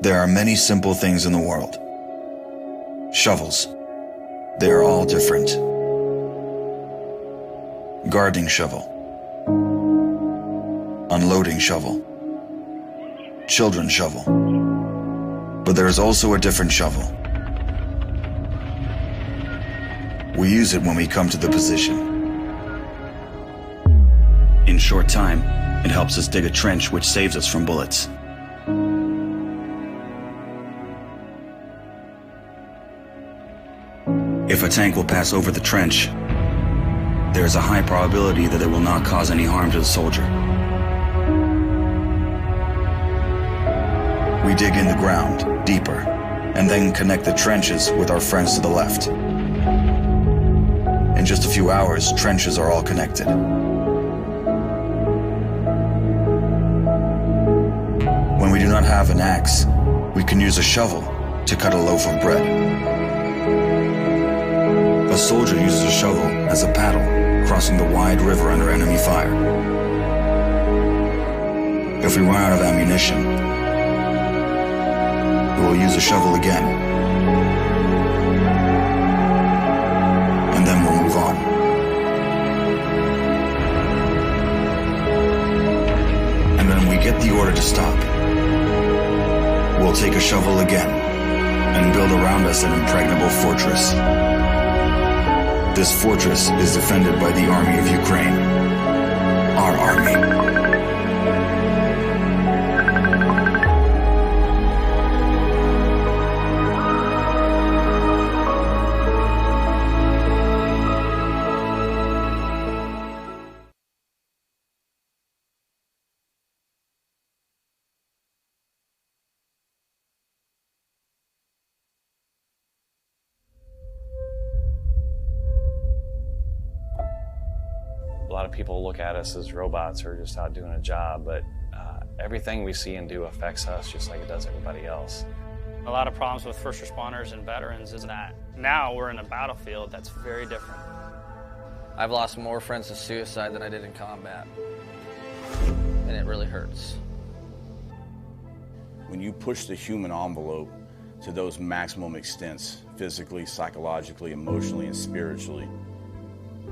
There are many simple things in the world. Shovels. They are all different. Gardening shovel. Unloading shovel. Children's shovel. But there is also a different shovel. We use it when we come to the position. In short time, it helps us dig a trench which saves us from bullets. If a tank will pass over the trench, there is a high probability that it will not cause any harm to the soldier. We dig in the ground, deeper, and then connect the trenches with our friends to the left. In just a few hours, trenches are all connected. When we do not have an axe, we can use a shovel to cut a loaf of bread. A soldier uses a shovel as a paddle, crossing the wide river under enemy fire. If we run out of ammunition, we will use a shovel again. And then we'll move on. And when we get the order to stop, we'll take a shovel again and build around us an impregnable fortress. This fortress is defended by the army of Ukraine, our army. A lot of people look at us as robots who are just out doing a job, but everything we see and do affects us just like it does everybody else. A lot of problems with first responders and veterans is that now we're in a battlefield that's very different. I've lost more friends to suicide than I did in combat, and it really hurts. When you push the human envelope to those maximum extents, physically, psychologically, emotionally, and spiritually,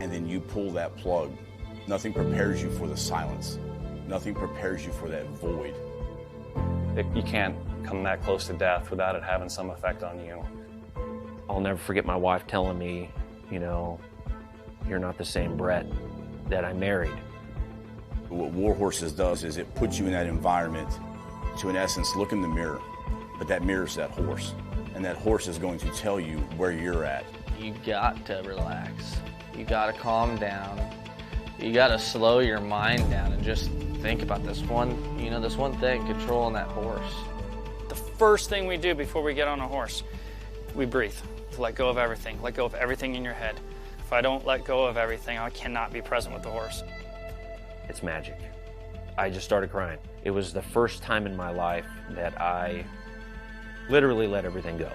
and then you pull that plug, nothing prepares you for the silence. Nothing prepares you for that void. You can't come that close to death without it having some effect on you. I'll never forget my wife telling me, you know, you're not the same Brett that I married. What War Horses does is it puts you in that environment to, in essence, look in the mirror. But that mirror's that horse. And that horse is going to tell you where you're at. You got to relax. You got to calm down. You got to slow your mind down and just think about this one thing, controlling that horse. The first thing we do before we get on a horse, we breathe. Let go of everything. Let go of everything in your head. If I don't let go of everything, I cannot be present with the horse. It's magic. I just started crying. It was the first time in my life that I literally let everything go.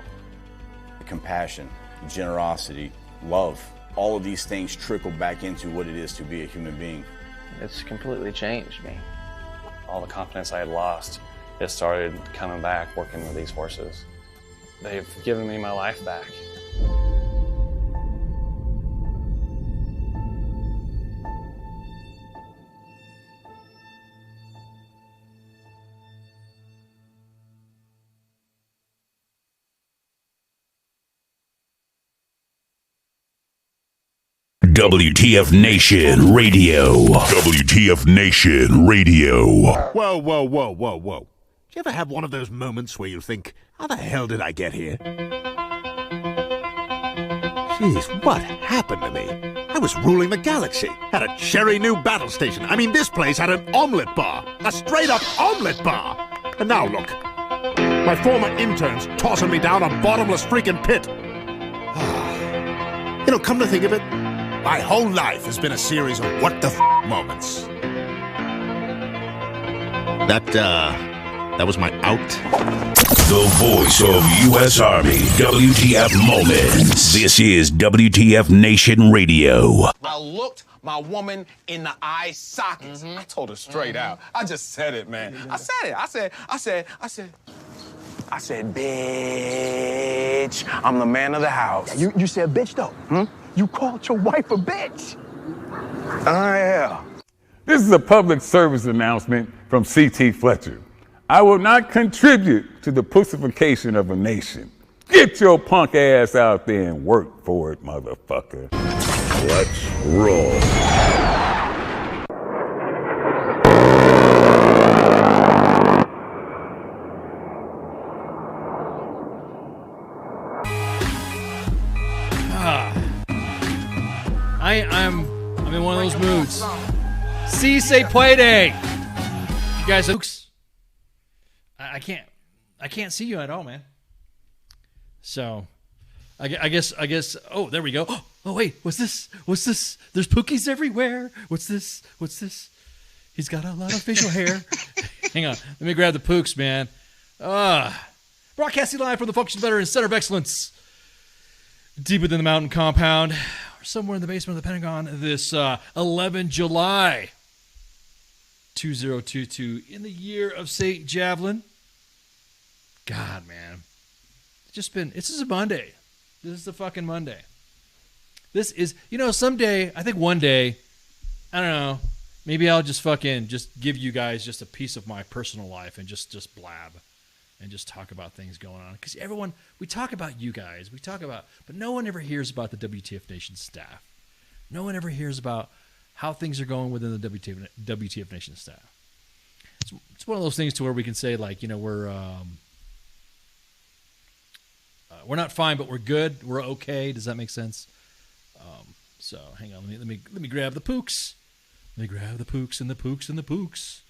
Compassion, generosity, love, all of these things trickle back into what it is to be a human being. It's completely changed me. All the confidence I had lost, it started coming back working with these horses. They've given me my life back. WTF Nation Radio. WTF Nation Radio. Whoa, whoa, whoa, whoa, whoa. Do you ever have one of those moments where you think, how the hell did I get here? Jeez, what happened to me? I was ruling the galaxy, had a cherry new battle station. I mean, this place had an omelet bar, a straight-up omelet bar. And now look, my former intern's tossing me down a bottomless freaking pit. You know, come to think of it, My whole life has been a series of what the moments. That was my out. The voice of U.S. Army, WTF Moments. This is WTF Nation Radio. I looked my woman in the eye sockets. I told her straight out. I just said it, man. I said it. I said, bitch, I'm the man of the house. You said bitch, though. You called your wife a bitch. Yeah. This is a public service announcement from C.T. Fletcher. I will not contribute to the pussification of a nation. Get your punk ass out there and work for it, motherfucker. Let's roll. I'm in one of those moods. Si se puede. You guys, oops. I can't see you at all, man. So, I guess. Oh, there we go. Oh, wait. What's this? There's Pookies everywhere. What's this? He's got a lot of facial hair. Hang on. Let me grab the Pooks, man. Broadcasting live from the Function Veterans Center of Excellence, deep within the mountain compound, somewhere in the basement of the Pentagon. This 11 July 2022 in the year of St. Javelin. God, man. This is a Monday. This is the fucking Monday. This is, someday, I think one day, I don't know, maybe I'll just give you guys just a piece of my personal life and just blab and just talk about things going on. Because we talk about you guys, but no one ever hears about the WTF Nation staff. No one ever hears about how things are going within the WTF Nation staff. It's one of those things to where we can say, like, we're not fine, but we're good. We're okay. Does that make sense? So hang on. Let me grab the Pooks. Let me grab the Pooks and the Pooks and the Pooks.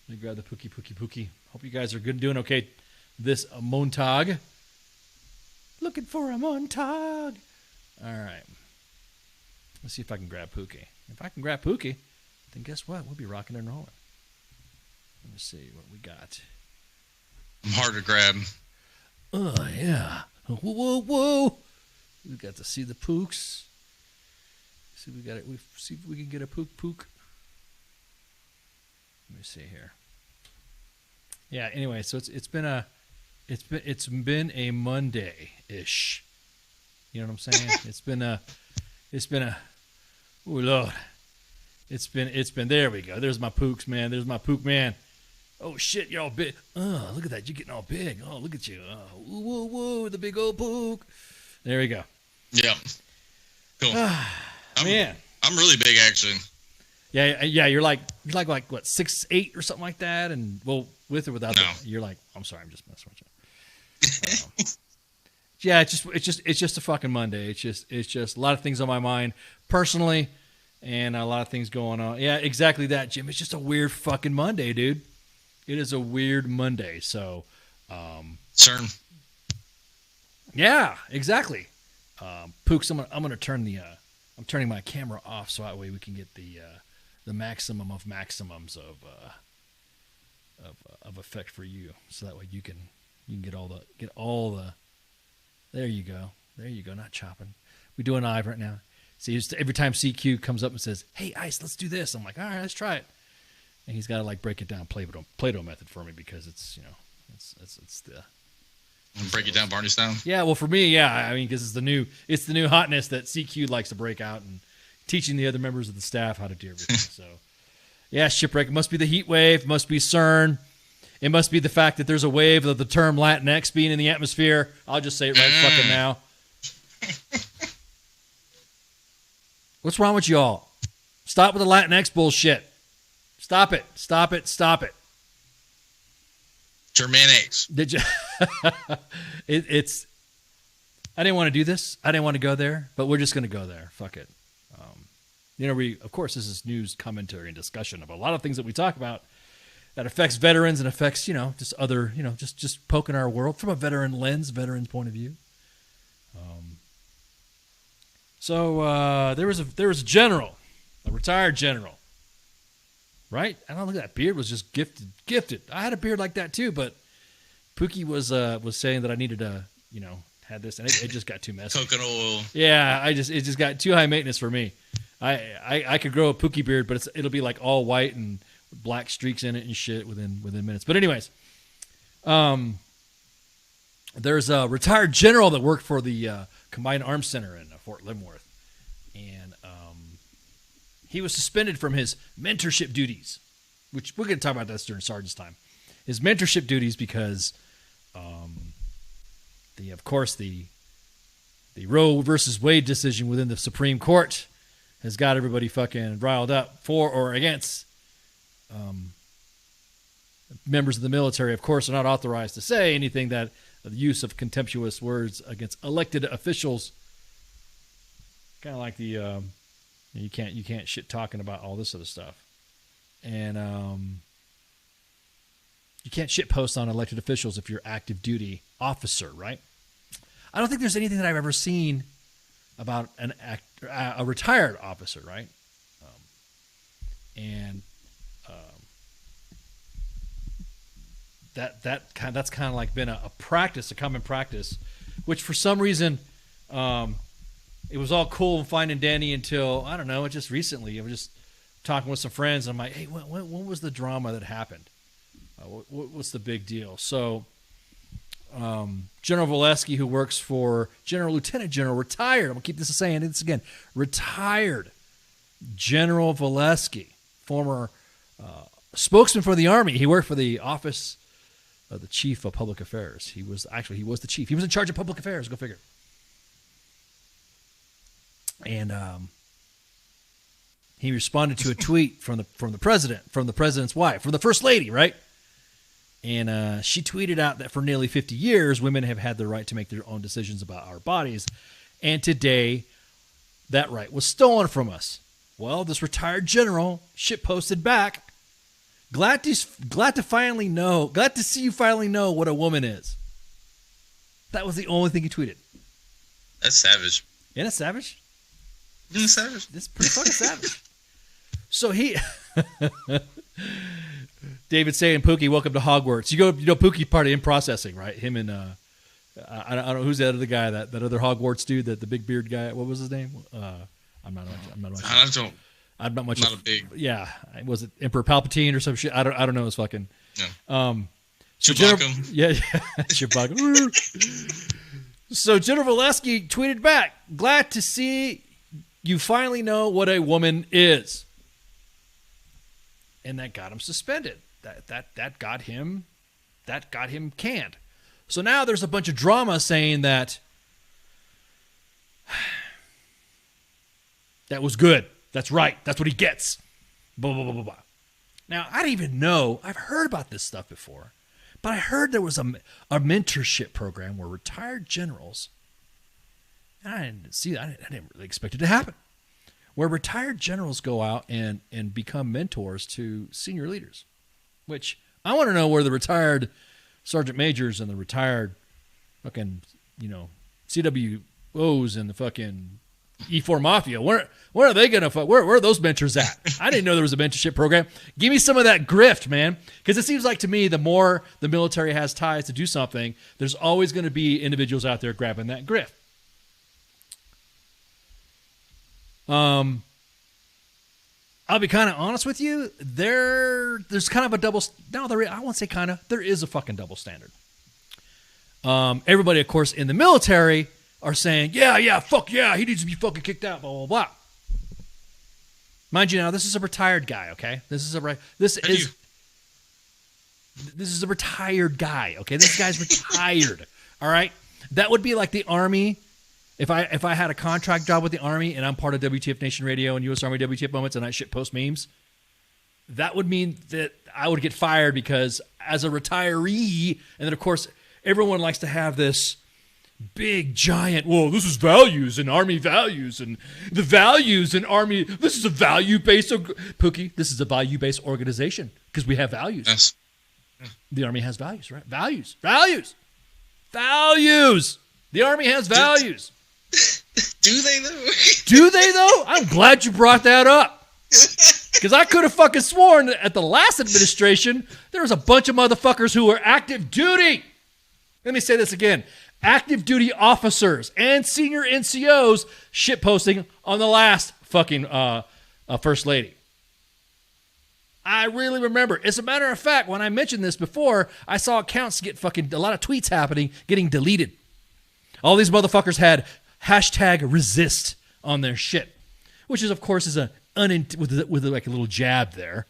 Let me grab the Pookie. Hope you guys are good, doing okay. This Montag. Looking for a Montag. All right. Let's see if I can grab Pookie. If I can grab Pookie, then guess what? We'll be rocking and rolling. Let me see what we got. I'm hard to grab. Oh, yeah. Whoa. We got to see the Pooks. See if we got it. See if we can get a Pook. Let me see here. Yeah, anyway, so it's been a Monday-ish. You know what I'm saying? It's been a oh Lord. It's been there we go. There's my Pooks, man. There's my Pook man. Oh shit, you're all big. Oh, look at that. You're getting all big. Oh, look at you. Oh, whoa, the big old Pook. There we go. Yeah. Cool. Man. I'm really big, actually. Yeah, you're like what, 6'8" or something like that, and well, with or without you're like, I'm sorry, I'm just messing with you. Yeah, it's just a fucking Monday. It's just a lot of things on my mind personally, and a lot of things going on. Yeah, exactly that, Jim. It's just a weird fucking Monday, dude. It is a weird Monday. So, CERN. Yeah, exactly. Pooks, I'm gonna turn I'm turning my camera off so that way we can get the maximum of maximums of effect for you. So that way you can get all the. There you go. Not chopping. We're doing live right now. See, every time CQ comes up and says, "Hey, Ice, let's do this," I'm like, "All right, let's try it." And he's got to like break it down Play-Doh method for me because it's it's the. Break it down Barney style. Yeah, well, for me, yeah. I mean, because it's the new hotness that CQ likes to break out and teaching the other members of the staff how to do everything. So, yeah, shipwreck. It must be the heat wave. It must be CERN. It must be the fact that there's a wave of the term Latinx being in the atmosphere. I'll just say it right fucking now. What's wrong with y'all? Stop with the Latinx bullshit. Stop it. Germanics. Did you? It's. I didn't want to do this. I didn't want to go there, but we're just going to go there. Fuck it. Of course, this is news, commentary, and discussion of a lot of things that we talk about that affects veterans and affects, just other, just poking our world from a veteran lens, veteran's point of view. So there was a general, a retired general, right? I don't know, look at that beard was just gifted. I had a beard like that too, but Pookie was saying that I needed to, had this, and it just got too messy. Coconut oil. Yeah, it just got too high maintenance for me. I could grow a Pookie beard, but it'll be like all white and black streaks in it and shit within minutes. But anyways, there's a retired general that worked for the Combined Arms Center in Fort Leavenworth, and he was suspended from his mentorship duties, which we're going to talk about that during Sergeant's time. His mentorship duties because, the Roe versus Wade decision within the Supreme Court has got everybody fucking riled up for or against. Members of the military, of course, are not authorized to say anything that the use of contemptuous words against elected officials. Kind of like the you can't shit talking about all this other stuff, and you can't shit post on elected officials if you're active duty officer, right? I don't think there's anything that I've ever seen about a retired officer, right? That's kind of like been a practice, a common practice, which for some reason it was all cool and fine and dandy until, I don't know, just recently. I was just talking with some friends, and I'm like, hey, when was the drama that happened? What's the big deal? So General Volesky, who works for Lieutenant General, retired. I'm going to keep this saying this again. Retired General Volesky, former spokesman for the Army. He worked for the Office of the Chief of Public Affairs. He was the chief. He was in charge of public affairs. Go figure. And he responded to a tweet from the president, from the president's wife, from the first lady, right? And she tweeted out that for nearly 50 years, women have had the right to make their own decisions about our bodies. And today, that right was stolen from us. Well, this retired general shitposted back. Glad to see you finally know what a woman is. That was the only thing he tweeted. That's savage. Isn't it savage? Isn't it savage? It's pretty fucking savage. So he... David saying, Pookie, welcome to Hogwarts. You know Pookie part of in processing, right? Him and I don't know who's that other guy, that other Hogwarts dude, the big beard guy. What was his name? I'm not much. Not a big. Yeah, was it Emperor Palpatine or some shit? I don't know his fucking. No. Chewbacca. Yeah, Chewbacca. So General Volesky tweeted back, "Glad to see you finally know what a woman is." And that got him suspended. That got him canned. So now there's a bunch of drama saying that was good. That's right. That's what he gets. Blah, blah, blah, blah, blah. Now, I didn't even know. I've heard about this stuff before. But I heard there was a mentorship program where retired generals, and I didn't see that. I didn't really expect it to happen, where retired generals go out and become mentors to senior leaders, which I want to know where the retired sergeant majors and the retired fucking, CWOs and the fucking E4 Mafia, where are they going to where are those mentors at? I didn't know there was a mentorship program. Give me some of that grift, man, because it seems like to me the more the military has ties to do something, there's always going to be individuals out there grabbing that grift. I'll be kind of honest with you. There's kind of a double. No, I won't say kind of. There is a fucking double standard. Everybody, of course, in the military are saying, yeah, fuck yeah, he needs to be fucking kicked out, blah, blah, blah. Mind you, now this is a retired guy, okay? This is a retired guy, okay? This guy's retired, all right? That would be like the Army. If I had a contract job with the Army and I'm part of WTF Nation Radio and U.S. Army WTF Moments and I shit post memes, that would mean that I would get fired because as a retiree, and then of course everyone likes to have this big giant, well, this is values and Army values and the values in Army, this is a value-based, Pookie, this is a value-based organization because we have values. Yes. The Army has values, right? Values. The Army has values. Do they though? Do they though? I'm glad you brought that up. Because I could have fucking sworn that at the last administration, there was a bunch of motherfuckers who were active duty. Let me say this again. Active duty officers and senior NCOs shitposting on the last fucking First Lady. I really remember. As a matter of fact, when I mentioned this before, I saw accounts get fucking a lot of tweets happening, getting deleted. All these motherfuckers had #resist on their shit, which is, of course, is with like a little jab there.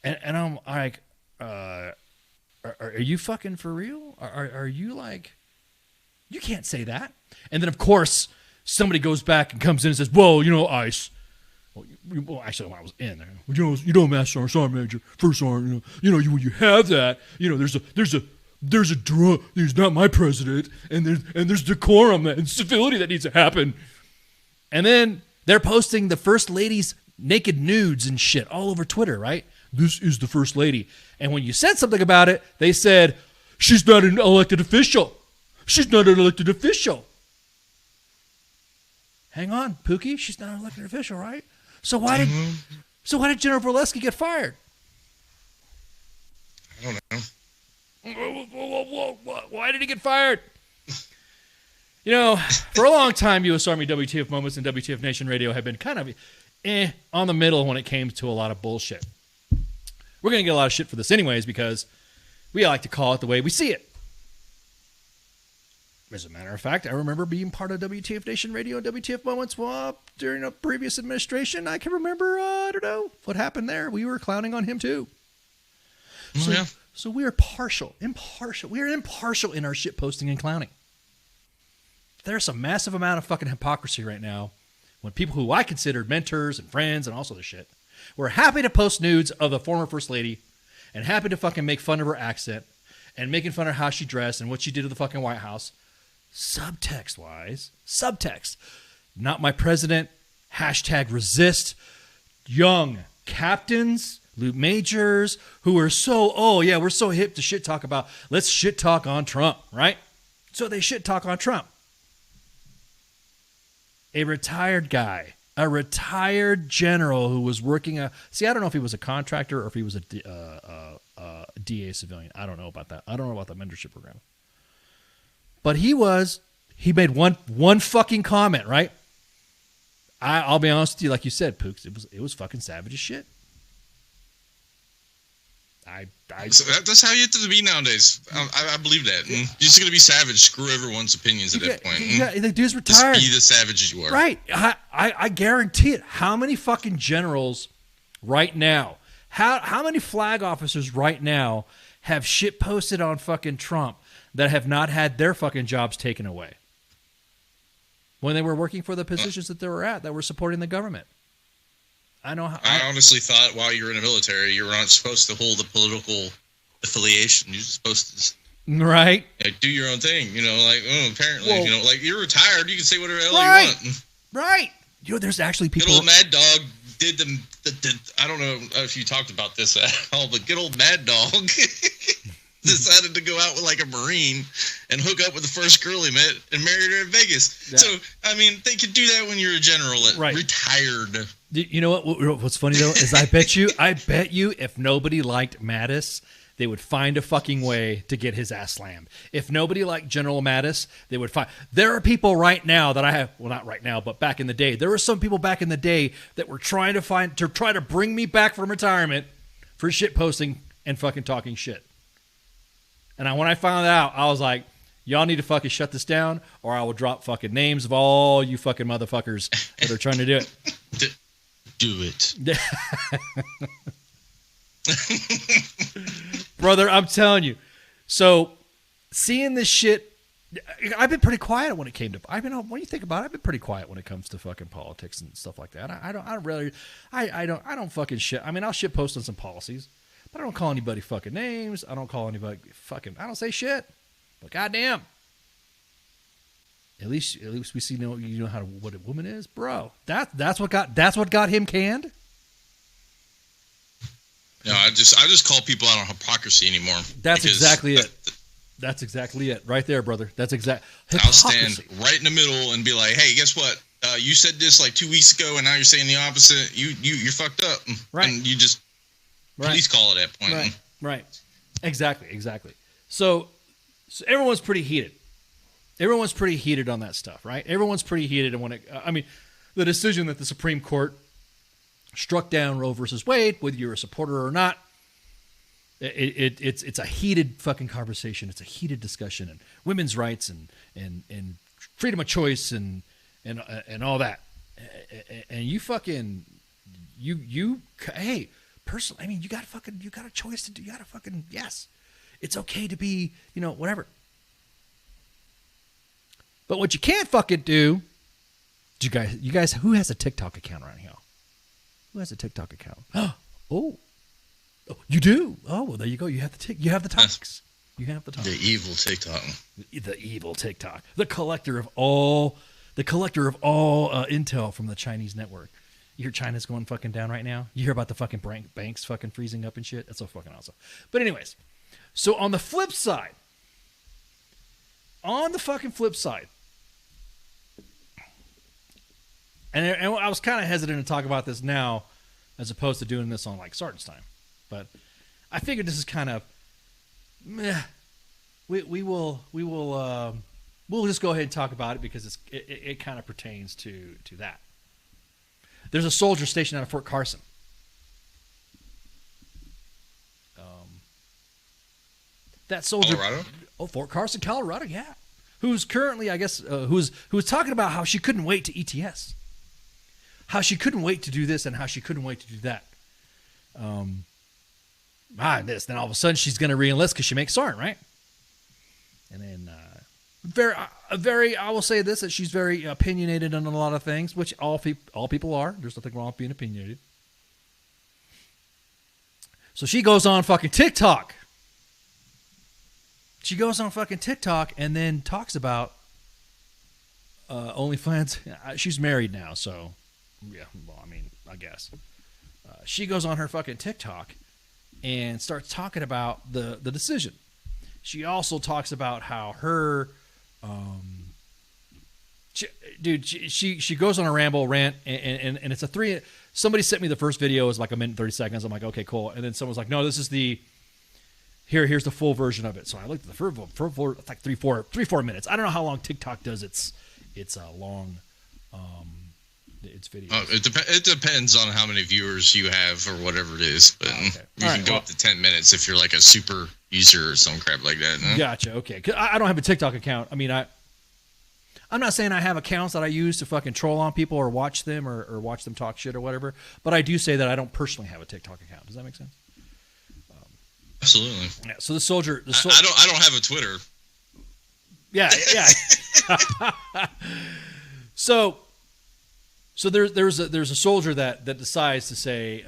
And I'm like, are you fucking for real? Are you like, you can't say that. And then, of course, somebody goes back and comes in and says, well, ICE. Well, actually, when I was in there, Master Sergeant Major, First Sergeant, when you have that, there's a drug. There's not my president, and there's decorum and civility that needs to happen. And then they're posting the First Lady's naked nudes and shit all over Twitter, right? This is the First Lady. And when you said something about it, they said, she's not an elected official. She's not an elected official. Hang on, Pookie. She's not an elected official, right? So why did General Verlesky get fired? I don't know. Why did he get fired? For a long time, U.S. Army WTF Moments and WTF Nation Radio have been kind of on the middle when it came to a lot of bullshit. We're going to get a lot of shit for this anyways because we like to call it the way we see it. As a matter of fact, I remember being part of WTF Nation Radio and WTF Moments during a previous administration. I can remember, I don't know, what happened there. We were clowning on him too. So we are impartial. We are impartial in our shit posting and clowning. There's a massive amount of fucking hypocrisy right now when people who I considered mentors and friends and also the shit were happy to post nudes of the former First Lady and happy to fucking make fun of her accent and making fun of how she dressed and what she did to the fucking White House. Subtext, not my president, #resist, young captains, Luke Majors, who are we're so hip to shit talk about, let's shit talk on Trump, right? So they shit talk on Trump. A retired guy, a retired general who was working I don't know if he was a contractor or if he was a DA civilian. I don't know about that. I don't know about the mentorship program. But he made one fucking comment, right? I'll be honest with you, like you said, Pooks, it was fucking savage as shit. That's how you have to be nowadays. I believe that. And you're just gonna be savage. Screw everyone's opinions at that point. The dude's retired. Just be the savage as you are. Right. I guarantee it. How many fucking generals right now? How many flag officers right now have shit posted on fucking Trump that have not had their fucking jobs taken away when they were working for the positions that they were at, that were supporting the government? I honestly thought while you were in the military, you were not supposed to hold a political affiliation. You're supposed to right, do your own thing. Apparently, you're retired. You can say whatever the hell you want. Right. There's actually people. Good old Mad Dog did the I don't know if you talked about this at all, but good old Mad Dog decided to go out with like a Marine and hook up with the first girl he met and married her in Vegas. Yeah. So, they could do that when you're a general, retired. You know what's funny though is I bet you if nobody liked Mattis, they would find a fucking way to get his ass slammed. If nobody liked General Mattis, they would find. There are people right now that I have, well, not right now, but back in the day, there were some people back in the day that were trying to bring me back from retirement for shit posting and fucking talking shit. And when I found out, I was like, y'all need to fucking shut this down or I will drop fucking names of all you fucking motherfuckers that are trying to do it. Do it. Brother, I'm telling you. So, seeing this shit, I've been pretty quiet when it came to. When you think about it, I've been pretty quiet when it comes to fucking politics and stuff like that. I don't fucking shit. I'll shit post on some policies, but I don't call anybody fucking names. I don't call anybody fucking. I don't say shit. But goddamn, at least we see what a woman is, bro. That's what got him canned. No, I just call people out on hypocrisy anymore. That's exactly it. That's exactly it, right there, brother. That's exact. I'll stand right in the middle and be like, "Hey, guess what? You said this like 2 weeks ago, and now you're saying the opposite. You're fucked up." Right. And you just police call at that point. Right. Right. Exactly. So everyone's pretty heated. Everyone's pretty heated on that stuff, right? Everyone's pretty heated, and when the decision that the Supreme Court struck down Roe versus Wade, whether you're a supporter or not, it's a heated fucking conversation. It's a heated discussion, and women's rights and freedom of choice and all that. And you fucking hey, personally, I mean, you got a choice to do. You got to fucking yes, it's okay to be whatever. But what you can't fucking do, you guys, who has a TikTok account around here? Who has a TikTok account? Oh, you do. Oh, well, there you go. You have the talks. You have the talks. The evil TikTok. The evil TikTok. The collector of all intel from the Chinese network. You hear China's going fucking down right now? You hear about the fucking banks fucking freezing up and shit? That's so fucking awesome. But anyways, so on the flip side, and I was kind of hesitant to talk about this now as opposed to doing this on like Sergeant's time. But I figured this is kind of meh. We'll just go ahead and talk about it because it kind of pertains to that. There's a soldier stationed out of Fort Carson. That soldier, Colorado? Oh, Fort Carson, Colorado, yeah. Who's currently, I guess, who was talking about how she couldn't wait to ETS, how she couldn't wait to do this, and how she couldn't wait to do that. Then all of a sudden she's going to re-enlist because she makes SARN, right? And then very, I will say this, that she's very opinionated on a lot of things, which all people are. There's nothing wrong with being opinionated. So she goes on fucking TikTok. She goes on fucking TikTok and then talks about OnlyFans. She's married now, so yeah. Well, I mean, I guess she goes on her fucking TikTok and starts talking about the decision. She also talks about how her, she goes on a rant, and it's a 3. Somebody sent me the first video. It was like a minute and 30 seconds. I'm like, okay, cool. And then someone's like, no, this is here's the full version of it. So I looked at the full it's like 3-4 minutes. I don't know how long TikTok does its long its video. Oh, it depends on how many viewers you have or whatever it is. But you can go up to 10 minutes if you're like a super user or some crap like that. No? Gotcha. Okay. 'Cause I don't have a TikTok account. I mean, I'm not saying I have accounts that I use to fucking troll on people or watch them or watch them talk shit or whatever. But I do say that I don't personally have a TikTok account. Does that make sense? Absolutely. Yeah. So the soldier. I don't have a Twitter. Yeah. So there's a soldier that decides to say,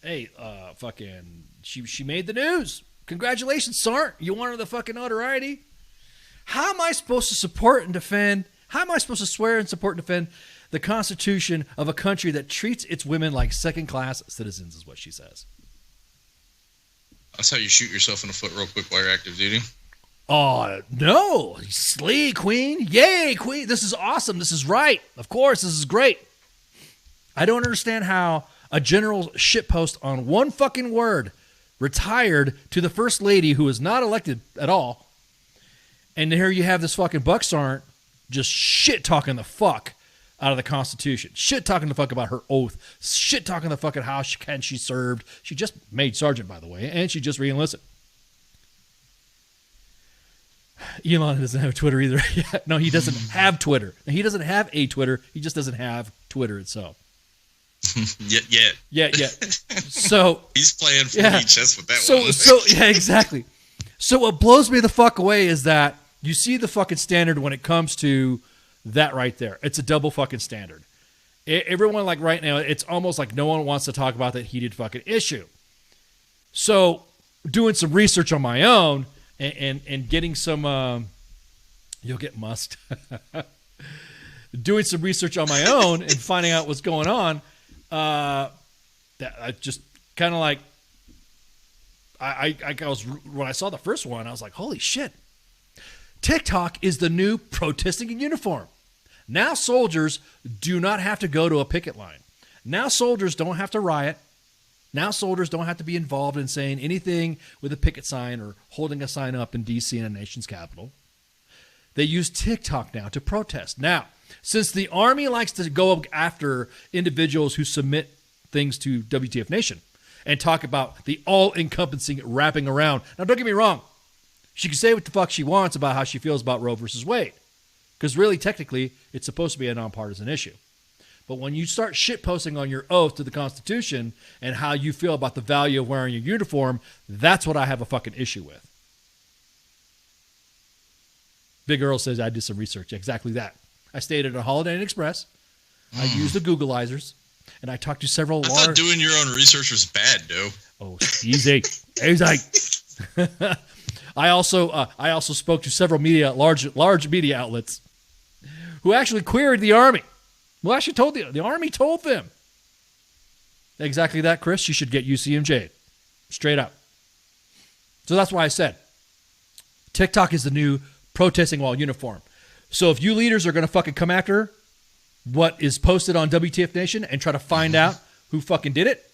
hey, fucking, she made the news. Congratulations, Sergeant. You wanted the fucking notoriety. How am I supposed to support and defend? How am I supposed to swear and support and defend the Constitution of a country that treats its women like second-class citizens? Is what she says. That's how you shoot yourself in the foot real quick while you're active duty. Oh, no. Slay, Queen. Yay, Queen. This is awesome. This is right. Of course, this is great. I don't understand how a general shitpost on one fucking word retired to the first lady who was not elected at all. And here you have this fucking Buck Sergeant just shit-talking the fuck out of the Constitution. Shit-talking the fuck about her oath. Shit-talking the fucking how she served. She just made sergeant, by the way, and she just re-enlisted. Elon doesn't have Twitter either. No, he doesn't have Twitter. He doesn't have a Twitter. He just doesn't have Twitter itself. Yeah. So he's playing 4D chess with that one. So yeah, exactly. So what blows me the fuck away is that you see the fucking standard when it comes to that right there. It's a double fucking standard. Everyone, like right now, it's almost like no one wants to talk about that heated fucking issue. So doing some research on my own and getting some, you'll get musked. Doing some research on my own and finding out what's going on. That I just kind of like, I was, when I saw the first one, I was like, holy shit, TikTok is the new protesting in uniform. Now soldiers do not have to go to a picket line. Now soldiers don't have to riot. Now soldiers don't have to be involved in saying anything with a picket sign or holding a sign up in D.C. in a nation's capital. They use TikTok now to protest. Now, since the Army likes to go after individuals who submit things to WTF Nation and talk about the all-encompassing wrapping around. Now, don't get me wrong. She can say what the fuck she wants about how she feels about Roe versus Wade. Because really, technically, it's supposed to be a nonpartisan issue. But when you start shitposting on your oath to the Constitution and how you feel about the value of wearing your uniform, that's what I have a fucking issue with. Big Earl says I did some research. Exactly that. I stayed at a Holiday Inn Express. I used the Googleizers. And I talked to several I thought doing your own research was bad, though. Oh, easy. Easy. I also spoke to several large media outlets who actually queried the Army. Well, actually told the Army told them. Exactly that, Chris. You should get UCMJ. Straight up. So that's why I said TikTok is the new protesting while uniform. So if you leaders are going to fucking come after what is posted on WTF Nation and try to find out who fucking did it,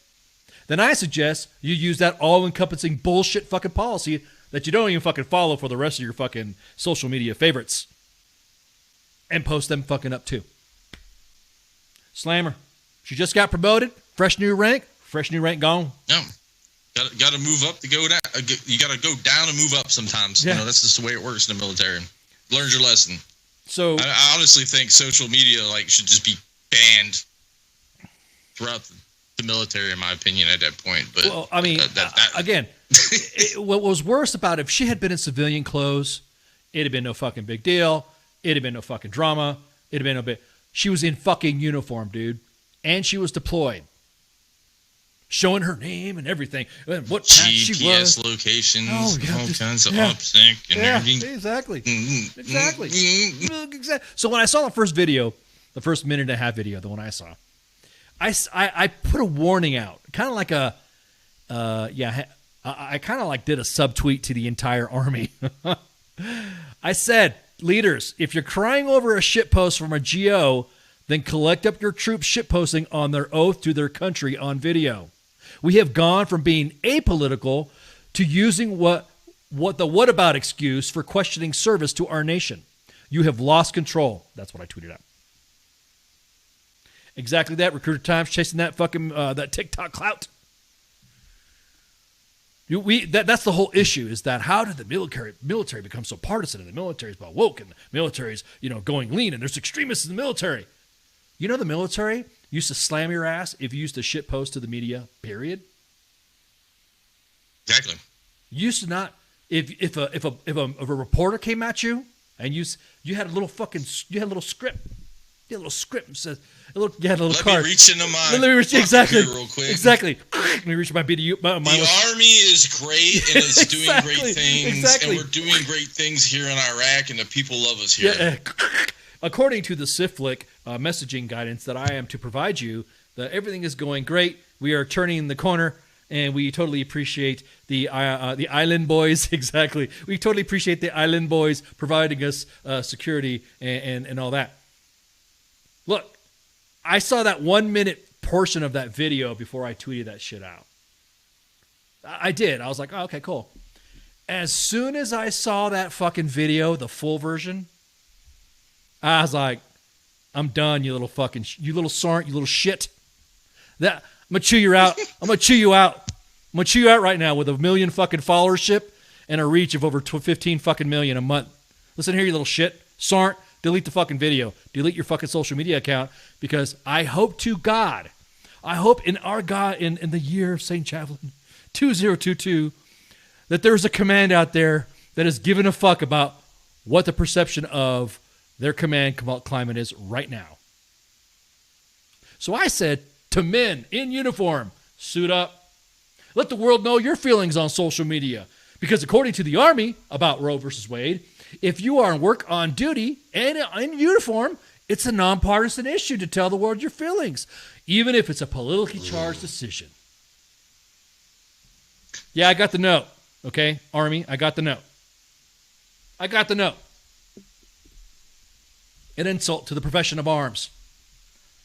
then I suggest you use that all-encompassing bullshit fucking policy that you don't even fucking follow for the rest of your fucking social media favorites and post them fucking up too. Slammer, she just got promoted. Fresh new rank gone. No. Got to move up to go down. You got to go down and move up sometimes. Yeah. You know, that's just the way it works in the military. Learned your lesson. So I honestly think social media should just be banned throughout the military, in my opinion, at that point. But well, I mean, again, what was worse about it, if she had been in civilian clothes, it'd have been no fucking big deal. It'd have been no fucking drama. It'd have been no big. She was in fucking uniform, dude, and she was deployed, showing her name and everything, and what patch she was, GPS locations, all kinds of OPSEC and everything. Exactly. Exactly. So when I saw the first video, the first minute and a half video, the one I saw, I put a warning out, kind of like I kind of like did a subtweet to the entire Army. I said, leaders, if you're crying over a shitpost from a GO, then collect up your troops shitposting on their oath to their country on video. We have gone from being apolitical to using what the whatabout excuse for questioning service to our nation. You have lost control. That's what I tweeted out. Exactly that. Recruiter Times chasing that fucking that TikTok clout. That's the whole issue, is that how did the military become so partisan, and the military is about woke, and the military is, going lean, and there's extremists in the military. You know, the military used to slam your ass if you used to shit post to the media, period. Exactly. Used to not, if a reporter came at you and you had a little script. You had a little script that says, you had a little card. Let me reach into my exactly real quick. Exactly. Let me reach my BDU. The Army is great and it's doing great things, and we're doing great things here in Iraq, and the people love us here. Yeah. According to the CIFLIC messaging guidance that I am to provide you, everything is going great. We are turning the corner, and we totally appreciate the island boys. Exactly. We totally appreciate the island boys providing us security and all that. Look, I saw that 1 minute portion of that video before I tweeted that shit out. I did. I was like, oh, okay, cool. As soon as I saw that fucking video, the full version, I was like, I'm done, you little sarnt, you little shit. I'm gonna chew you out. I'm gonna chew you out. I'm gonna chew you out right now with 1 million fucking followership and a reach of over 15 fucking million a month. Listen here, you little shit. Sarnt, delete the fucking video. Delete your fucking social media account, because I hope to God, in our God, in the year of St. Javelin 2022, that there's a command out there that is giving a fuck about what the perception of their command climate is right now. So I said to men in uniform, suit up. Let the world know your feelings on social media. Because according to the Army about Roe versus Wade, if you are on work on duty and in uniform, it's a nonpartisan issue to tell the world your feelings, even if it's a politically charged decision. Yeah, I got the note. Okay, Army, I got the note. an insult to the profession of arms.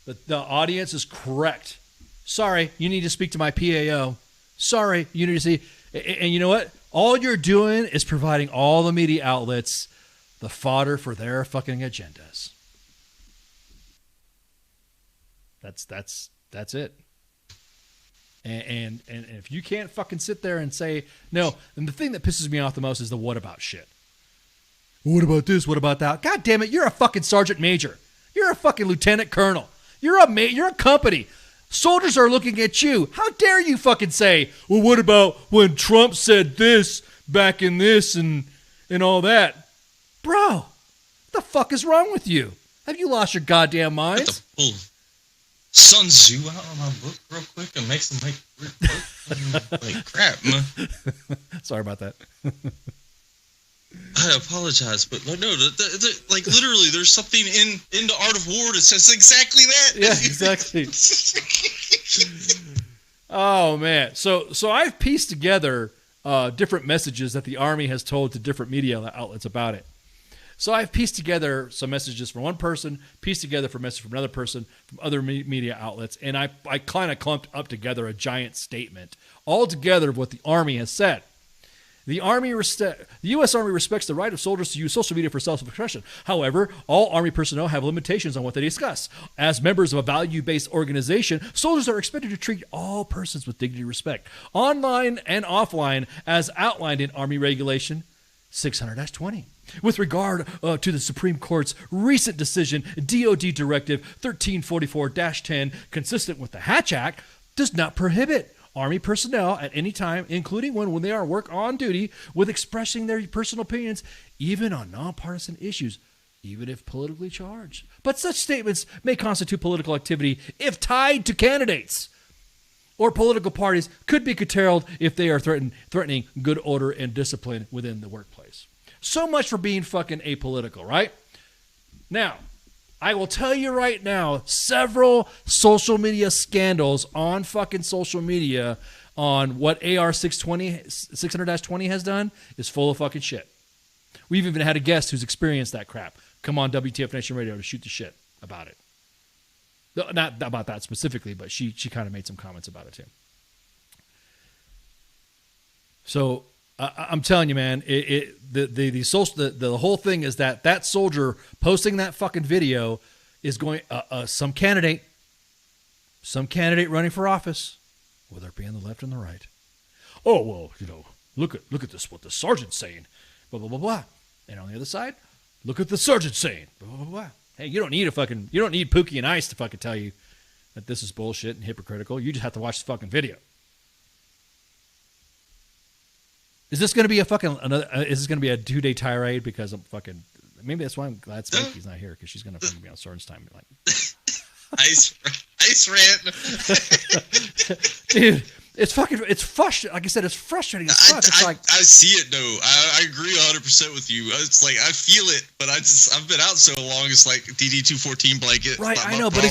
The audience is correct. Sorry, you need to speak to my PAO. Sorry, you need to see. And you know what? All you're doing is providing all the media outlets the fodder for their fucking agendas. That's it. And if you can't fucking sit there and say no, and the thing that pisses me off the most is the what about shit. What about this? What about that? God damn it! You're a fucking sergeant major. You're a fucking lieutenant colonel. You're a company. Soldiers are looking at you. How dare you fucking say, well, what about when Trump said this back in this and all that? Bro, what the fuck is wrong with you? Have you lost your goddamn mind? Pull Sun Tzu out of my book real quick and make some like crap, man. Sorry about that. I apologize, but no, like literally, there's something in the Art of War that says exactly that. Yeah, exactly. Oh man, so I've pieced together different messages that the Army has told to different media outlets about it. So I've pieced together some messages from one person, pieced together a message from another person, from other media outlets, and I kind of clumped up together a giant statement all together of what the Army has said. The U.S. Army respects the right of soldiers to use social media for self-expression. However, all Army personnel have limitations on what they discuss. As members of a value-based organization, soldiers are expected to treat all persons with dignity and respect, online and offline, as outlined in Army Regulation 600-20. With regard to the Supreme Court's recent decision, DoD Directive 1344-10, consistent with the Hatch Act, does not prohibit Army personnel at any time, including when they are on duty, with expressing their personal opinions, even on nonpartisan issues, even if politically charged. But such statements may constitute political activity if tied to candidates or political parties, could be curtailed if they are threatening good order and discipline within the workplace. So much for being fucking apolitical, right? Now, I will tell you right now, several social media scandals on fucking social media on what AR 600-20 has done is full of fucking shit. We've even had a guest who's experienced that crap come on WTF Nation Radio to shoot the shit about it. Not about that specifically, but she kind of made some comments about it too. So I'm telling you, man, the whole thing is that soldier posting that fucking video is going some candidate running for office, whether it be on the left or the right. Oh well, look at this, what the sergeant's saying, blah blah blah blah, and on the other side, look at the sergeant saying, blah blah blah blah. Hey, you don't need Pookie and Ice to fucking tell you that this is bullshit and hypocritical. You just have to watch the fucking video. Is this going to be is this going to be a 2-day tirade? Because I'm fucking. Maybe that's why I'm glad Spanky's not here, because she's going to bring me on Sergeant's time. Like, ice rant, dude. It's frustrating. Like I said, it's frustrating as fuck. It's like I see it though. I agree 100% with you. It's like I feel it, but I've been out so long. It's like DD-214 blanket. Right, I know, but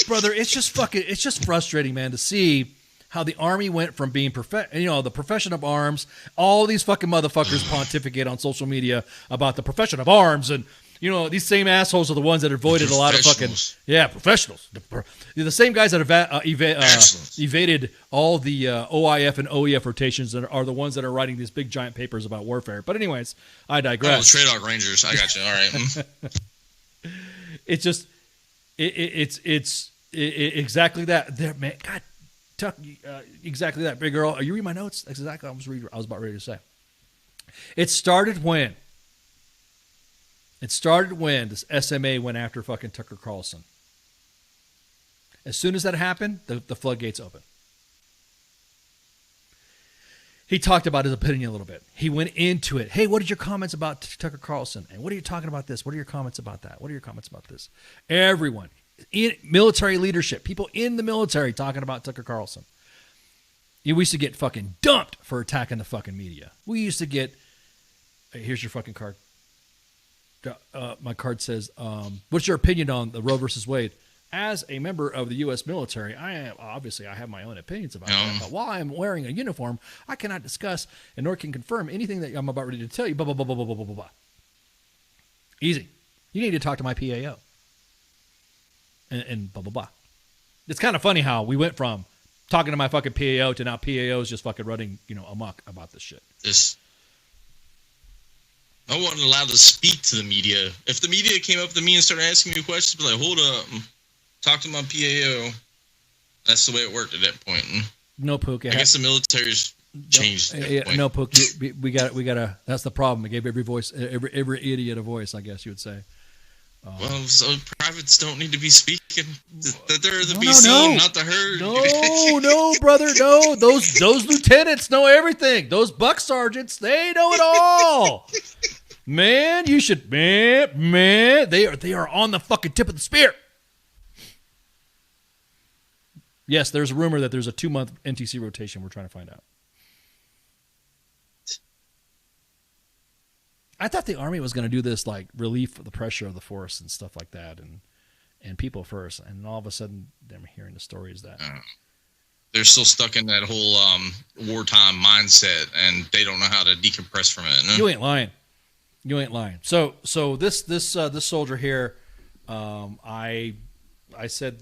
brother, it's just frustrating, man, to see how the Army went from being the profession of arms. All these fucking motherfuckers pontificate on social media about the profession of arms, and these same assholes are the ones that avoided a lot of fucking professionals. The same guys that have evaded all the OIF and OEF rotations are the ones that are writing these big giant papers about warfare. But anyways, I digress. Oh, Trade Dog Rangers. I got you. All right. It's just it's exactly that. There, man. God, Tuck, exactly that. Big girl, are you reading my notes? That's exactly what I was about ready to say. It started when this SMA went after fucking Tucker Carlson. As soon as that happened, the floodgates opened. He talked about his opinion a little bit. He went into it. Hey, what are your comments about Tucker Carlson? And what are you talking about this? What are your comments about that? What are your comments about this? Everyone. In military leadership, people in the military talking about Tucker Carlson. We used to get fucking dumped for attacking the fucking media. We used to get, hey, here's your fucking card. My card says, what's your opinion on the Roe versus Wade? As a member of the U.S. military, I have my own opinions about that. But while I'm wearing a uniform, I cannot discuss and nor can confirm anything that I'm about ready to tell you. Blah, blah, blah, blah, blah, blah, blah, blah. Easy. You need to talk to my PAO. And blah, blah, blah. It's kind of funny how we went from talking to my fucking PAO to now PAO is just fucking running, amok about this shit. I wasn't allowed to speak to the media. If the media came up to me and started asking me questions, I'd be like, hold up, talk to my PAO. That's the way it worked at that point. No, Pook. I guess the military's changed. No, Pook. We got to. That's the problem. It gave every voice, every idiot a voice. I guess you would say. Well, so privates don't need to be speaking. That they're the BC, not the herd. No, brother, no. Those lieutenants know everything. Those buck sergeants, they know it all. Man, you should, man. They are on the fucking tip of the spear. Yes, there's a rumor that there's a 2-month NTC rotation. We're trying to find out. I thought the Army was going to do this like relief of the pressure of the force and stuff like that, and people first. And all of a sudden, I'm hearing the stories that they're still stuck in that whole wartime mindset, and they don't know how to decompress from it. You ain't lying. You ain't lying. So this soldier here, I said,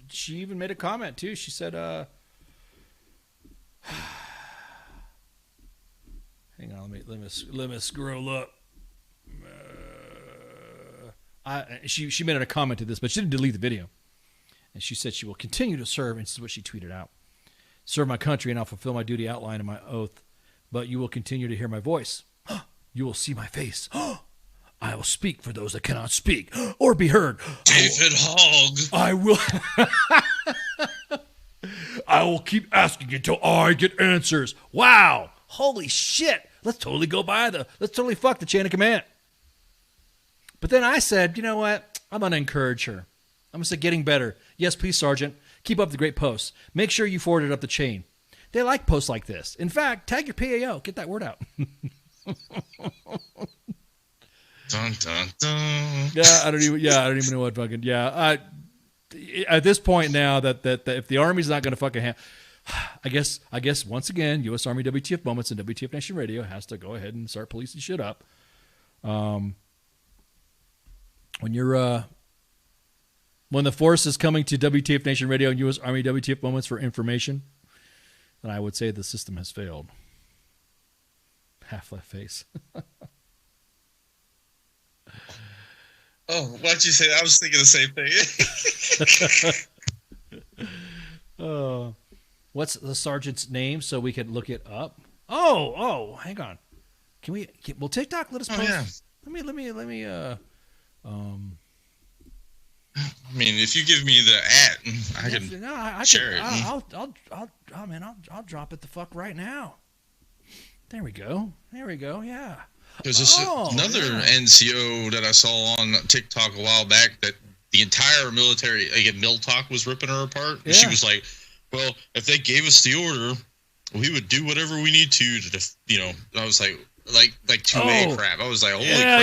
she even made a comment too. She said, hang on, let me scroll up. She made a comment to this, but she didn't delete the video. And she said she will continue to serve, and this is what she tweeted out. Serve my country, and I'll fulfill my duty outlined in my oath, but you will continue to hear my voice. You will see my face. I will speak for those that cannot speak or be heard. David Hogg. I will. I will keep asking until I get answers. Wow. Holy shit. Let's totally let's totally fuck the chain of command. But then I said, you know what? I'm going to encourage her. I'm going to say getting better. Yes, please, Sergeant. Keep up the great posts. Make sure you forward it up the chain. They like posts like this. In fact, tag your PAO. Get that word out. Dun, dun, dun. I don't even know what fucking, at this point now that if the Army's not going to fucking I guess once again, U.S. Army WTF Moments and WTF Nation Radio has to go ahead and start policing shit up. When the force is coming to WTF Nation Radio and U.S. Army WTF Moments for information, then I would say the system has failed. Half left face. Oh, why'd you say that? I was thinking the same thing. What's the sergeant's name so we can look it up? Oh, hang on. Will TikTok let us post? Yeah. Let me I mean, if you give me the I can share it. I'll drop it the fuck right now. There we go. Yeah. There's another NCO that I saw on TikTok a while back that the entire military, Mil Talk was ripping her apart. Yeah. She was like, well, if they gave us the order, we would do whatever we need to I was like 2A crap. I was like, holy crap,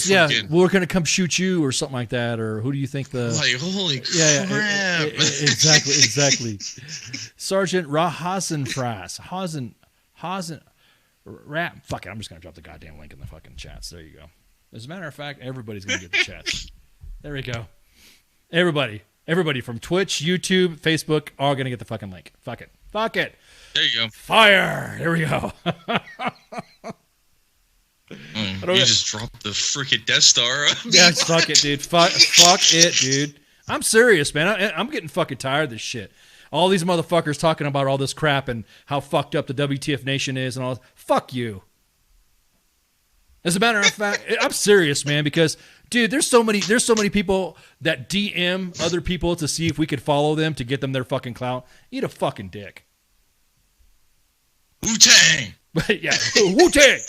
yeah. We're going to come shoot you or something like that. Or who do you think holy crap. Exactly. Sergeant Hasenfras. Fuck it, I'm just going to drop the goddamn link in the fucking chats. There you go. As a matter of fact, everybody's going to get the chats. There we go. Everybody from Twitch, YouTube, Facebook, all going to get the fucking link. Fuck it. There you go. Fire. There we go. You just dropped the freaking Death Star. Yeah, fuck it, dude. Fuck it, dude. I'm serious, man. I'm getting fucking tired of this shit. All these motherfuckers talking about all this crap and how fucked up the WTF Nation is and all. Fuck you. As a matter of fact, I'm serious, man, because, dude, there's so many people that DM other people to see if we could follow them to get them their fucking clout. Eat a fucking dick. Wu-Tang. Yeah, Wu-Tang.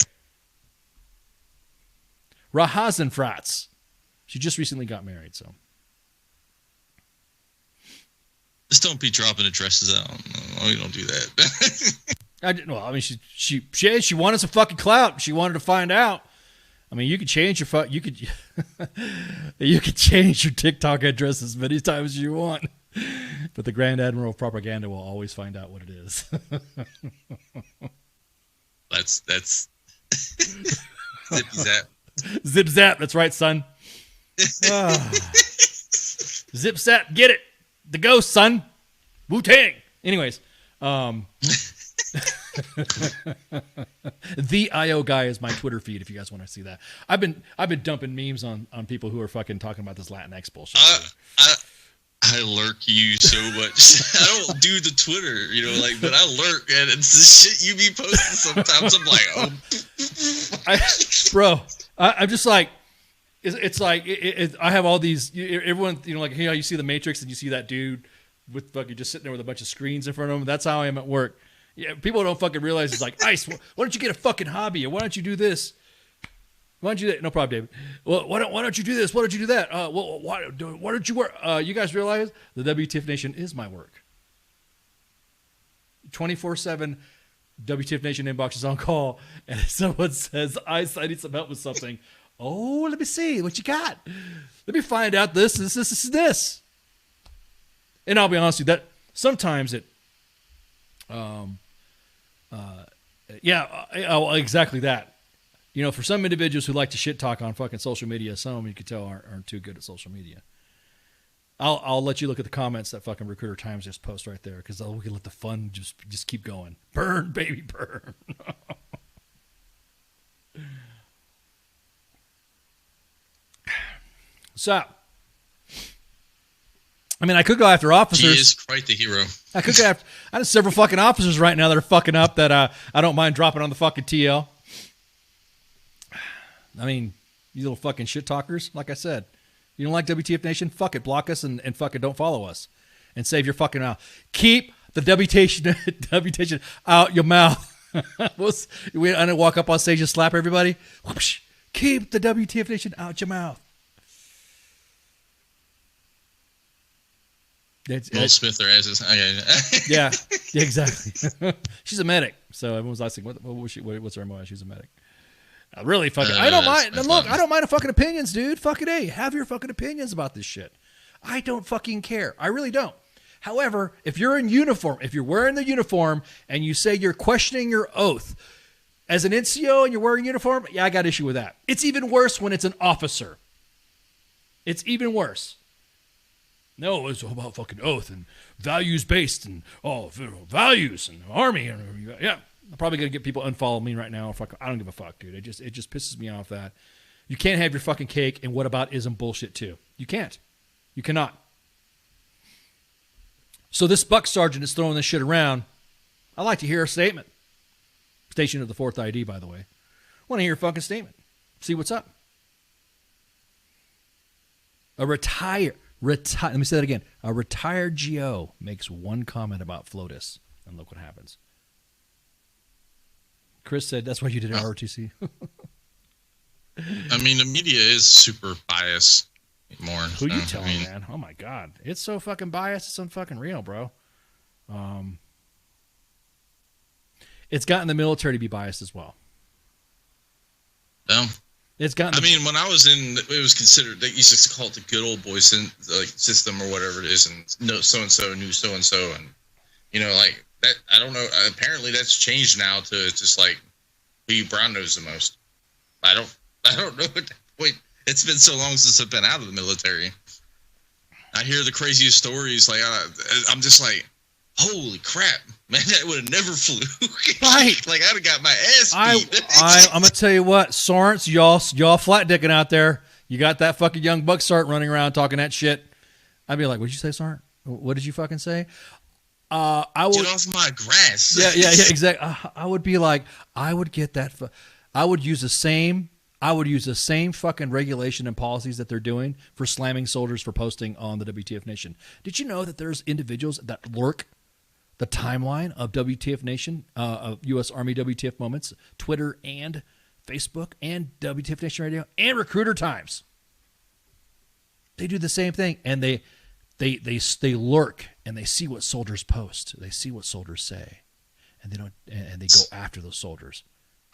Rahazenfratz. She just recently got married, so. Just don't be dropping addresses out. No, you don't do that. She wanted some fucking clout. She wanted to find out. I mean, you could change you could change your TikTok address as many times as you want, but the Grand Admiral of Propaganda will always find out what it is. That's Zippy Zap. Zip zap. That's right, son. Zip zap. Get it. The ghost, son. Wu-Tang. Anyways. The IO guy is my Twitter feed if you guys want to see that. I've been dumping memes on people who are fucking talking about this Latinx bullshit. I lurk you so much. I don't do the Twitter, but I lurk, and it's the shit you be posting sometimes. I'm like, I'm just like, it's like, I have all these, everyone, like, you see the Matrix and you see that dude with fucking just sitting there with a bunch of screens in front of him. That's how I am at work. Yeah, people don't fucking realize it's like, Ice, why don't you get a fucking hobby? Or why don't you do this? Why don't you do that? No problem, David. Well, why don't you do this? Why don't you do that? Why don't you work? You guys realize the WTF Nation is my work. 24/7 WTF Nation inbox is on call, and if someone says, I need some help with something, let me see what you got. Let me find out this. And I'll be honest with you, that sometimes it, exactly that. For some individuals who like to shit talk on fucking social media, some of them you can tell aren't too good at social media. I'll let you look at the comments that fucking Recruiter Times just post right there, because we can let the fun just keep going. Burn, baby, burn. So, I mean, I could go after officers. He is quite the hero. I have several fucking officers right now that are fucking up that I don't mind dropping on the fucking TL. I mean, you little fucking shit talkers. Like I said, you don't like WTF Nation? Fuck it. Block us and fucking don't follow us. And save your fucking mouth. Keep the WTF out your mouth. I didn't walk up on stage and slap everybody. Whoosh. Keep the WTF Nation out your mouth. Will Smith their asses. Okay. Yeah, exactly. She's a medic. So everyone's asking, what's her MOS? She's a medic. Really fucking, I don't mind. Look, I don't mind the fucking opinions, dude. Fucking A. Have your fucking opinions about this shit. I don't fucking care. I really don't. However, if you're in uniform, if you're wearing the uniform and you say you're questioning your oath as an NCO and you're wearing uniform, yeah, I got issue with that. It's even worse when it's an officer. It's even worse. No, it's all about fucking oath and values-based and values and army. Yeah. I'm probably going to get people unfollow me right now. I don't give a fuck, dude. It just pisses me off that you can't have your fucking cake and whataboutism bullshit too. You can't. You cannot. So this buck sergeant is throwing this shit around. I'd like to hear a statement. Station of the 4th ID, by the way. I want to hear a fucking statement. See what's up. Let me say that again. A retired GO makes one comment about FLOTUS, and look what happens. Chris said that's why you did an ROTC. I mean, the media is super biased more. Who you telling, man? Oh my God. It's so fucking biased, it's unfucking real, bro. It's gotten the military to be biased as well. Yeah. It's gotten when I was in, it was considered, they used to call it the good old boy system or whatever it is, and no so-and-so knew so-and-so, and that, I don't know. Apparently, that's changed now to just like who Brown knows the most. I don't know at that point. It's been so long since I've been out of the military. I hear the craziest stories. Like I'm just like, holy crap, man! That would have never flew. Right? Like I'd have got my ass beat. I'm gonna tell you what, Sorens, y'all flat dicking out there. You got that fucking young buck sergeant running around talking that shit. I'd be like, what'd you say, Sergeant? What did you fucking say? I would get off my grass. Yeah, exactly. I would be like, I would get that. I would use the same fucking regulation and policies that they're doing for slamming soldiers for posting on the WTF Nation. Did you know that there's individuals that lurk the timeline of WTF Nation, of U.S. Army WTF moments, Twitter and Facebook and WTF Nation Radio and Recruiter Times? They do the same thing, and they lurk and they see what soldiers post. They see what soldiers say, and they go after those soldiers.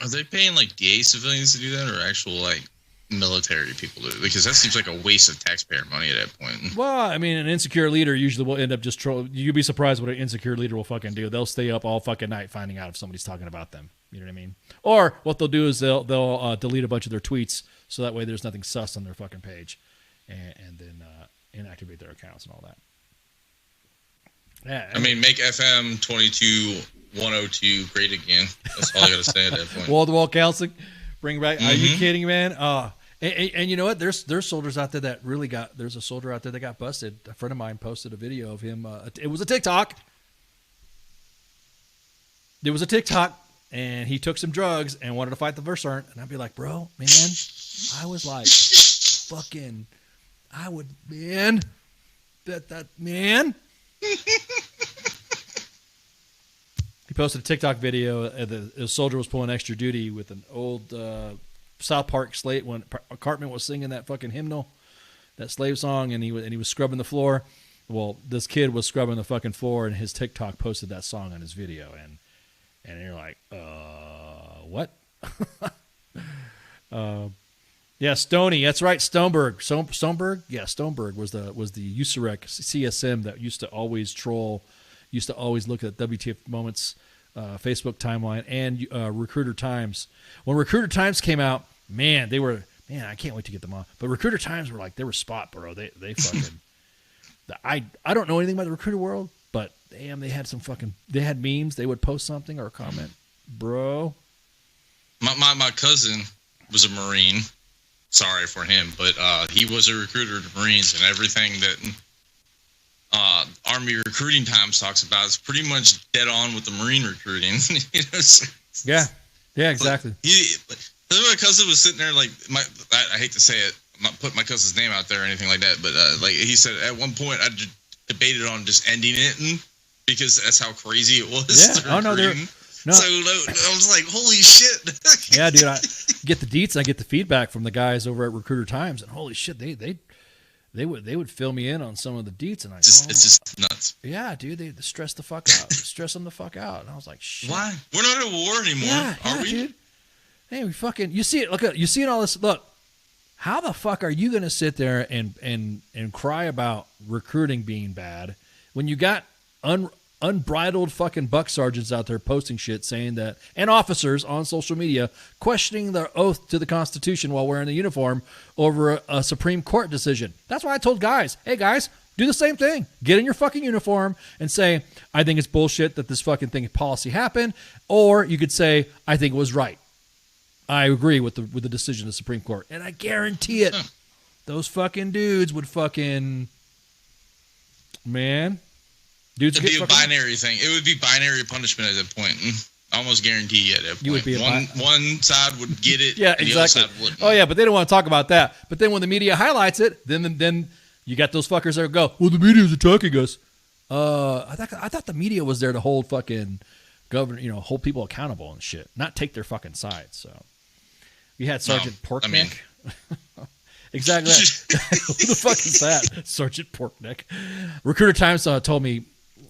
Are they paying like DA civilians to do that, or actual like military people do, because that seems like a waste of taxpayer money at that point. Well, I mean, an insecure leader usually will end up just trolling. You'd be surprised what an insecure leader will fucking do. They'll stay up all fucking night finding out if somebody's talking about them. You know what I mean? Or what they'll do is they'll delete a bunch of their tweets so that way there's nothing sus on their fucking page, and then inactivate their accounts and all that. Yeah, I mean, make FM 22102 great again. That's all I gotta say at that point. Wall-to-wall counseling, bring back. Are you kidding, man? And you know what? There's soldiers out there that really got. There's a soldier out there that got busted. A friend of mine posted a video of him. It was a TikTok. There was a TikTok, and he took some drugs and wanted to fight the Versant. And I'd be like, bro, man, I was like, fucking, I would, man, that man. He posted a TikTok video. The soldier was pulling extra duty with an old South Park slate when Cartman was singing that fucking hymnal, that slave song, and he was scrubbing the floor. Well, this kid was scrubbing the fucking floor, and his TikTok posted that song on his video, and you're like, what? Yeah, Stoney. That's right, Stoneberg. Stoneberg. Yeah, Stoneberg was the USAREC CSM that used to always troll, used to always look at WTF Moments Facebook timeline and Recruiter Times. When Recruiter Times came out, man, I can't wait to get them on. But Recruiter Times were like, they were spot, bro. They fucking. I don't know anything about the recruiter world, but damn, they had memes. They would post something or a comment, bro. My cousin was a Marine. Sorry for him, but he was a recruiter to Marines, and everything that Army Recruiting Times talks about is pretty much dead on with the Marine recruiting. You know, yeah, exactly. My cousin was sitting there like, I hate to say it, I'm not putting my cousin's name out there or anything like that, but like he said, at one point I debated on just ending it, because that's how crazy it was. Yeah, no. So I was like, holy shit. Yeah, dude, I get the deets. I get the feedback from the guys over at Recruiter Times, and holy shit, they would fill me in on some of the deets, and it's just nuts. Yeah, dude, they stress the fuck out, stress them the fuck out, and I was like, shit. Why? We're not at war anymore, are we? Dude. Hey, we fucking. You see it? Look, you seeing all this? Look, how the fuck are you gonna sit there and cry about recruiting being bad when you got unbridled fucking buck sergeants out there posting shit saying that, and officers on social media questioning their oath to the Constitution while wearing the uniform over a Supreme Court decision? That's why I told guys, hey guys, do the same thing. Get in your fucking uniform and say, I think it's bullshit that this fucking policy happened, or you could say, I think it was right. I agree with the decision of the Supreme Court, and I guarantee it, those fucking dudes would fucking, man. Dudes It'd be a binary thing. It would be binary punishment at that point. I almost guarantee you at that point. You would be one side would get it, yeah, and exactly. the other side wouldn't. Oh yeah, but they don't want to talk about that. But then when the media highlights it, then you got those fuckers that go, well, the media's attacking us. I thought the media was there to hold fucking hold people accountable and shit, not take their fucking sides. So we had Sergeant Porkneck. Exactly. Who the fuck is that? Sergeant Porkneck. Recruiter Times told me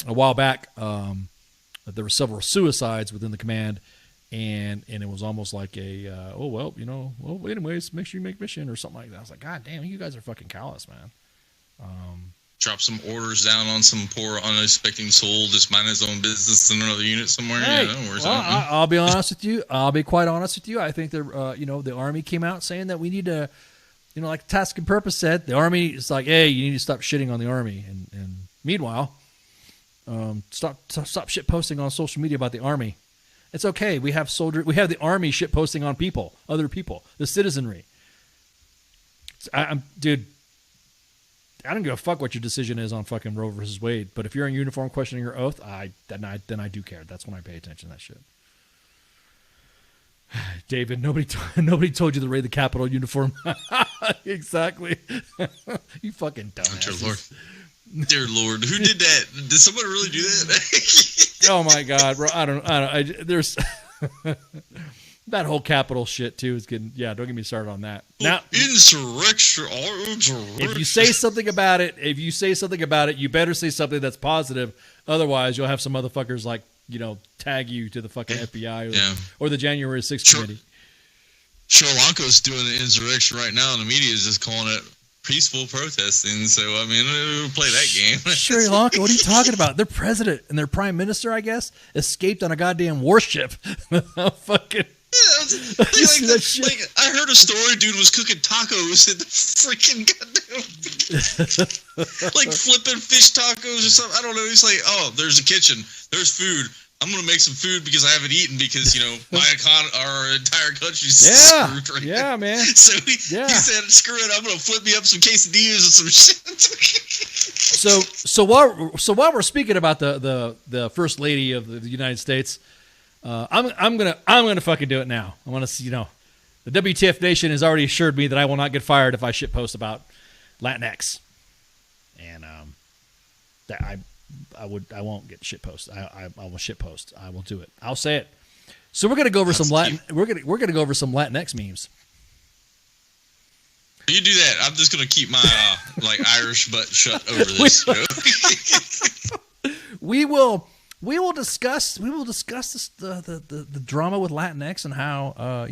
a while back that there were several suicides within the command, and it was almost like a anyways, make sure you make mission or something like that. I was like, God damn, you guys are fucking callous, man. Drop some orders down on some poor unsuspecting soul just mind his own business in another unit somewhere. Hey, I'll be honest with you. I'll be quite honest with you. I think the Army came out saying that we need to, like Task and Purpose said, the Army is like, hey, you need to stop shitting on the Army, and meanwhile, stop shit posting on social media about the Army. It's okay. We have the Army shit posting on other people, the citizenry. Dude, I don't give a fuck what your decision is on fucking Roe versus Wade, but if you're in uniform questioning your oath, then I do care. That's when I pay attention to that shit. David, nobody told you to raid the Capitol uniform. Exactly. You fucking dumbass. Dear Lord, who did that? Did someone really do that? Oh my God, bro! I don't. There's that whole Capitol shit too is getting. Yeah, don't get me started on that. Now, insurrection. If you say something about it, you better say something that's positive. Otherwise, you'll have some motherfuckers like tag you to the fucking FBI or the January 6th committee. Sri Lanka's doing an insurrection right now, and the media is just calling it peaceful protesting. So, I mean, we'll play that game. Sri Lanka, what are you talking about? Their president and their prime minister, I guess, escaped on a goddamn warship. Fucking. Yeah, like, I heard a story, dude was cooking tacos in the freaking goddamn, like flipping fish tacos or something. I don't know. He's like, oh, there's a kitchen, there's food. I'm gonna make some food because I haven't eaten because our entire country's screwed right now. Man. So he said, screw it, I'm gonna flip me up some quesadillas and some shit. So while we're speaking about the first lady of the United States. I'm gonna fucking do it now. I want to see, the WTF Nation has already assured me that I will not get fired if I shitpost about Latinx, and that I won't get shitpost. I will shitpost. I will do it. I'll say it. So we're gonna go over some Latin. We're gonna go over some Latinx memes. You do that. I'm just gonna keep my Irish butt shut over this. We will discuss this, the drama with Latinx and how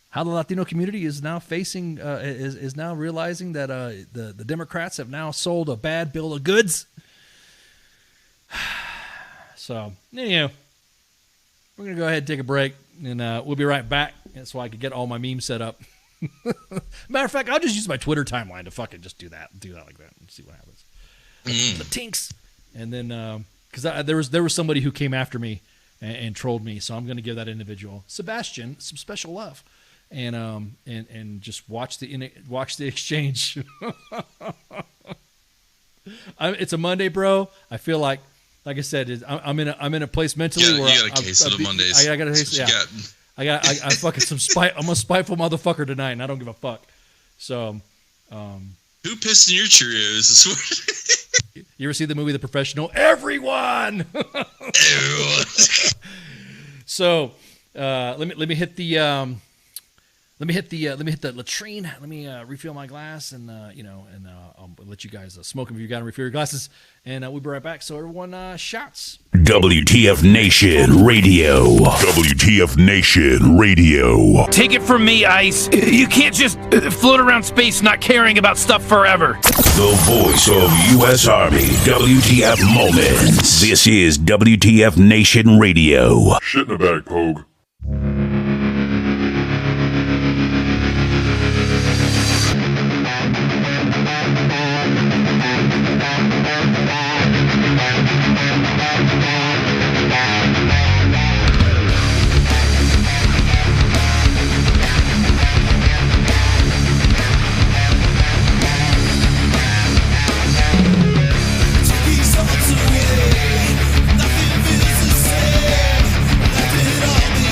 how the Latino community is now facing is now realizing that the Democrats have now sold a bad bill of goods. So anyhow, we're gonna go ahead and take a break, and we'll be right back. So I can get all my memes set up. Matter of fact, I'll just use my Twitter timeline to fucking just do that like that, and see what happens. The tinks. And then, because there was somebody who came after me and trolled me, so I'm going to give that individual Sebastian some special love, and just watch the exchange. It's a Monday, bro. I feel like I said, I'm in a place mentally where you got a case of the Mondays. I got a case. Yeah, I fucking some spite. I'm a spiteful motherfucker tonight, and I don't give a fuck. So, who pissed in your Cheerios this morning? You ever see the movie The Professional? Everyone. So let me hit the latrine. Let me refill my glass, and I'll let you guys smoke if you got to refill your glasses, and we'll be right back. So everyone, shouts. WTF Nation Radio. WTF Nation Radio. Take it from me, Ice. You can't just float around space not caring about stuff forever. The voice of U.S. Army. WTF Moments. This is WTF Nation Radio. Shit in the bag, Pogue. Nothing feels the same. Let it all be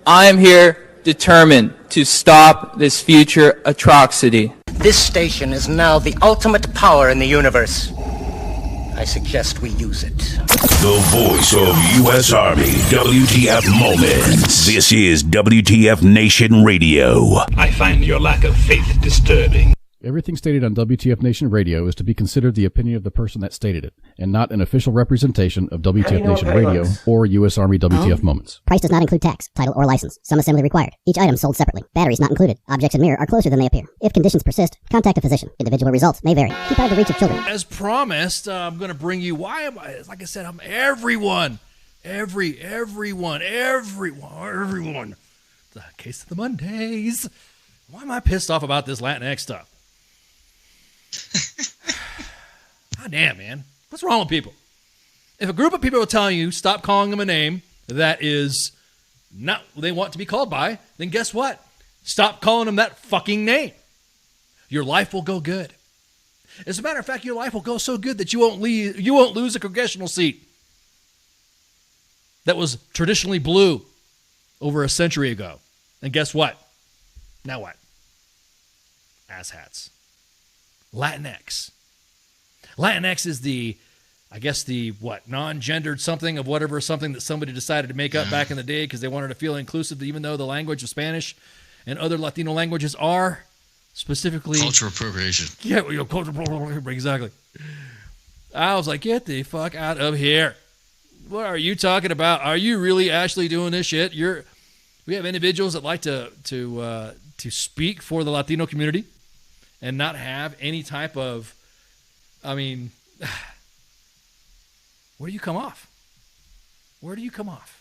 I am here determined to stop this future atrocity. This station is now the ultimate power in the universe. I suggest we use it. The voice of U.S. Army, WTF Moments. This is WTF Nation Radio. I find your lack of faith disturbing. Everything stated on WTF Nation Radio is to be considered the opinion of the person that stated it, and not an official representation of WTF Nation Radio or U.S. Army WTF Moments. Price does not include tax, title, or license. Some assembly required. Each item sold separately. Batteries not included. Objects in mirror are closer than they appear. If conditions persist, contact a physician. Individual results may vary. Keep out of the reach of children. As promised, I'm going to bring you, like I said, I'm everyone. Everyone. The case of the Mondays. Why am I pissed off about this Latinx stuff? God damn, man. What's wrong with people? If a group of people are telling you stop calling them a name that is not what they want to be called by, then guess what? Stop calling them that fucking name. Your life will go good. As a matter of fact, your life will go so good that you won't lose a congressional seat that was traditionally blue over a century ago. And guess what? Now what? Asshats. Latinx. Latinx is non-gendered something of whatever, something that somebody decided to make up back in the day because they wanted to feel inclusive, even though the language of Spanish and other Latino languages are specifically... Cultural appropriation. Yeah, cultural appropriation, exactly. I was like, get the fuck out of here. What are you talking about? Are you really actually doing this shit? We have individuals that like to speak for the Latino community and not have any type of, where do you come off? Where do you come off?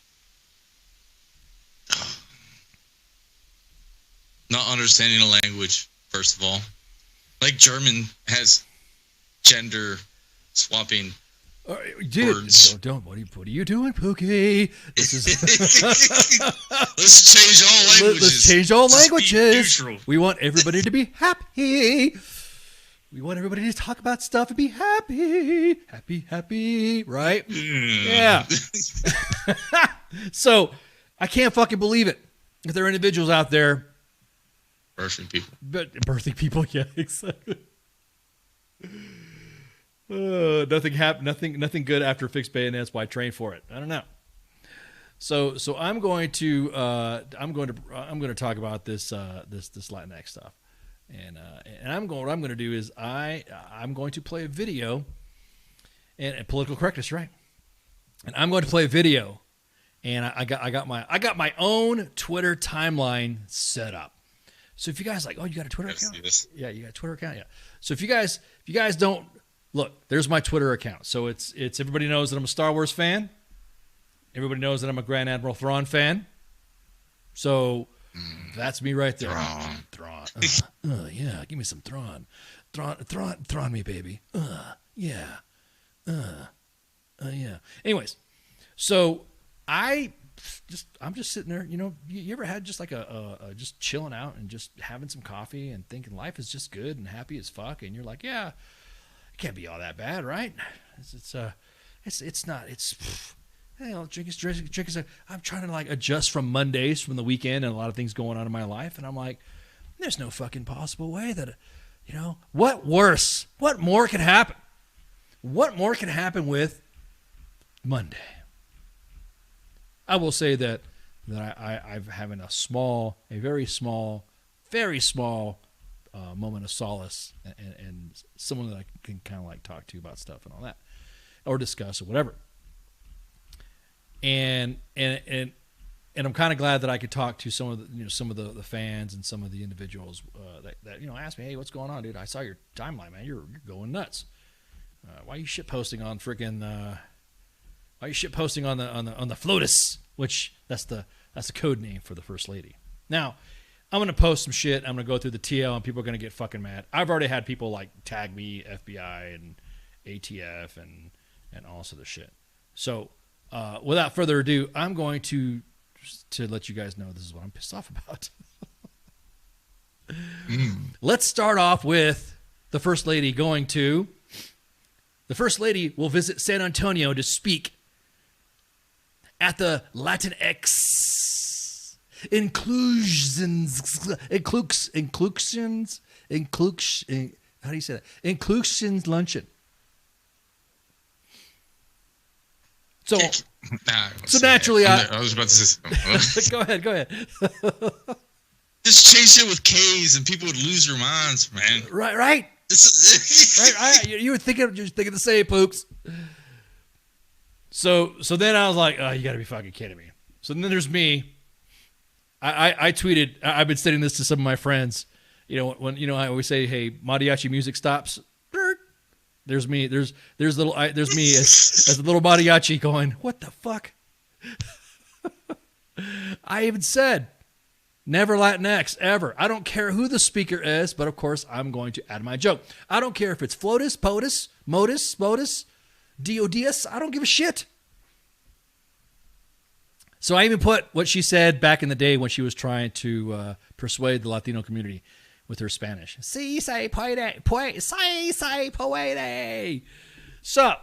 Not understanding a language, first of all. Like German has gender swapping words. Don't. What are you doing, Pookie? This is. Let's change all languages. Let's change all languages. We want everybody to be happy. We want everybody to talk about stuff and be happy. Happy, right? Yeah. So, I can't fucking believe it. If there are individuals out there. Birthing people. Birthing people, yeah, exactly. Nothing good after fixed bayonets. Why train for it? I don't know. So I'm going to talk about this Latinx stuff, and what I'm going to do is I'm going to play a video, and political correctness, right? And I'm going to play a video, and I got my own Twitter timeline set up. So if you guys like, oh, you got a Twitter account? Yeah, you got a Twitter account. Yeah. So if you guys don't. Look, there's my Twitter account. So it's everybody knows that I'm a Star Wars fan. Everybody knows that I'm a Grand Admiral Thrawn fan. So that's me right there. Thrawn. Yeah, give me some Thrawn. Thrawn me, baby. Yeah. Yeah. Anyways, so I'm just sitting there, you ever had just like a just chilling out and just having some coffee and thinking life is just good and happy as fuck, and you're like, yeah, can't be all that bad, right? It's not. Drink is. I'm trying to like adjust from Mondays from the weekend and a lot of things going on in my life, and I'm like, there's no fucking possible way that, what worse? What more could happen? What more can happen with Monday? I will say that I've having a very small moment of solace and someone that I can kind of like talk to about stuff and all that, or discuss or whatever. And I'm kind of glad that I could talk to some of the fans and some of the individuals that asked me, hey, what's going on, dude? I saw your timeline, man. You're going nuts. Why are you shit posting on freaking? Why are you shit posting on the FLOTUS, which that's the code name for the First Lady. Now, I'm going to post some shit. I'm going to go through the TL, and people are going to get fucking mad. I've already had people, like, tag me, FBI and ATF and all sorts of shit. So, without further ado, I'm going to let you guys know this is what I'm pissed off about. Let's start off with the First Lady going to... The First Lady will visit San Antonio to speak at the Latinx Inclusions. How do you say that? Inclusions luncheon. So naturally, I was about to say Go ahead. Just chase it with K's and people would lose their minds, man. Right. right. You were thinking the same, Poops. So then I was like, oh, you got to be fucking kidding me. So then there's me. I tweeted. I've been sending this to some of my friends. When I always say, hey, mariachi music stops. There's me. There's me as the little mariachi going, what the fuck? I even said, never Latinx, ever. I don't care who the speaker is, but of course I'm going to add my joke. I don't care if it's FLOTUS, POTUS, MOTUS, DODS. I don't give a shit. So I even put what she said back in the day when she was trying to persuade the Latino community with her Spanish. Si se puede. Si se puede. So,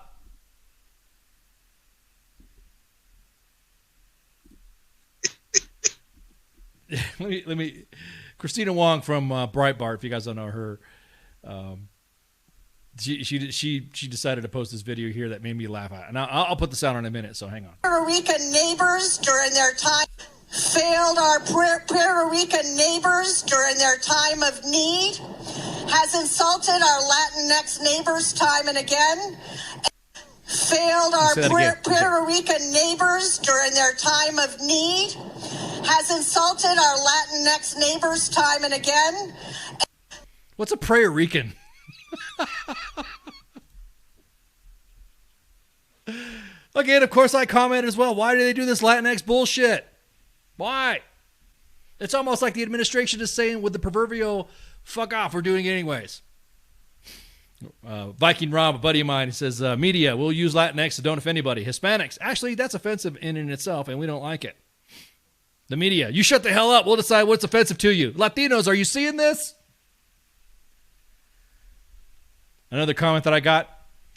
let me. Christina Wong from Breitbart, if you guys don't know her, she decided to post this video here that made me laugh out, and I'll put this out in a minute. So hang on. Puerto Rican neighbors during their time failed our Puerto Rican neighbors during their time of need, has insulted our Latinx neighbors time and again, failed our Puerto Rican neighbors during their time of need, has insulted our Latinx neighbors time and again. What's a Puerto Rican? Again, of course, I commented as well. Why do they do this Latinx bullshit? Why? It's almost like the administration is saying with the proverbial fuck off, we're doing it anyways. Viking Rob, a buddy of mine, says, media, we'll use Latinx to don't offend anybody. Hispanics, actually, that's offensive in itself, and we don't like it. The media, you shut the hell up. We'll decide what's offensive to you. Latinos, are you seeing this? Another comment that I got,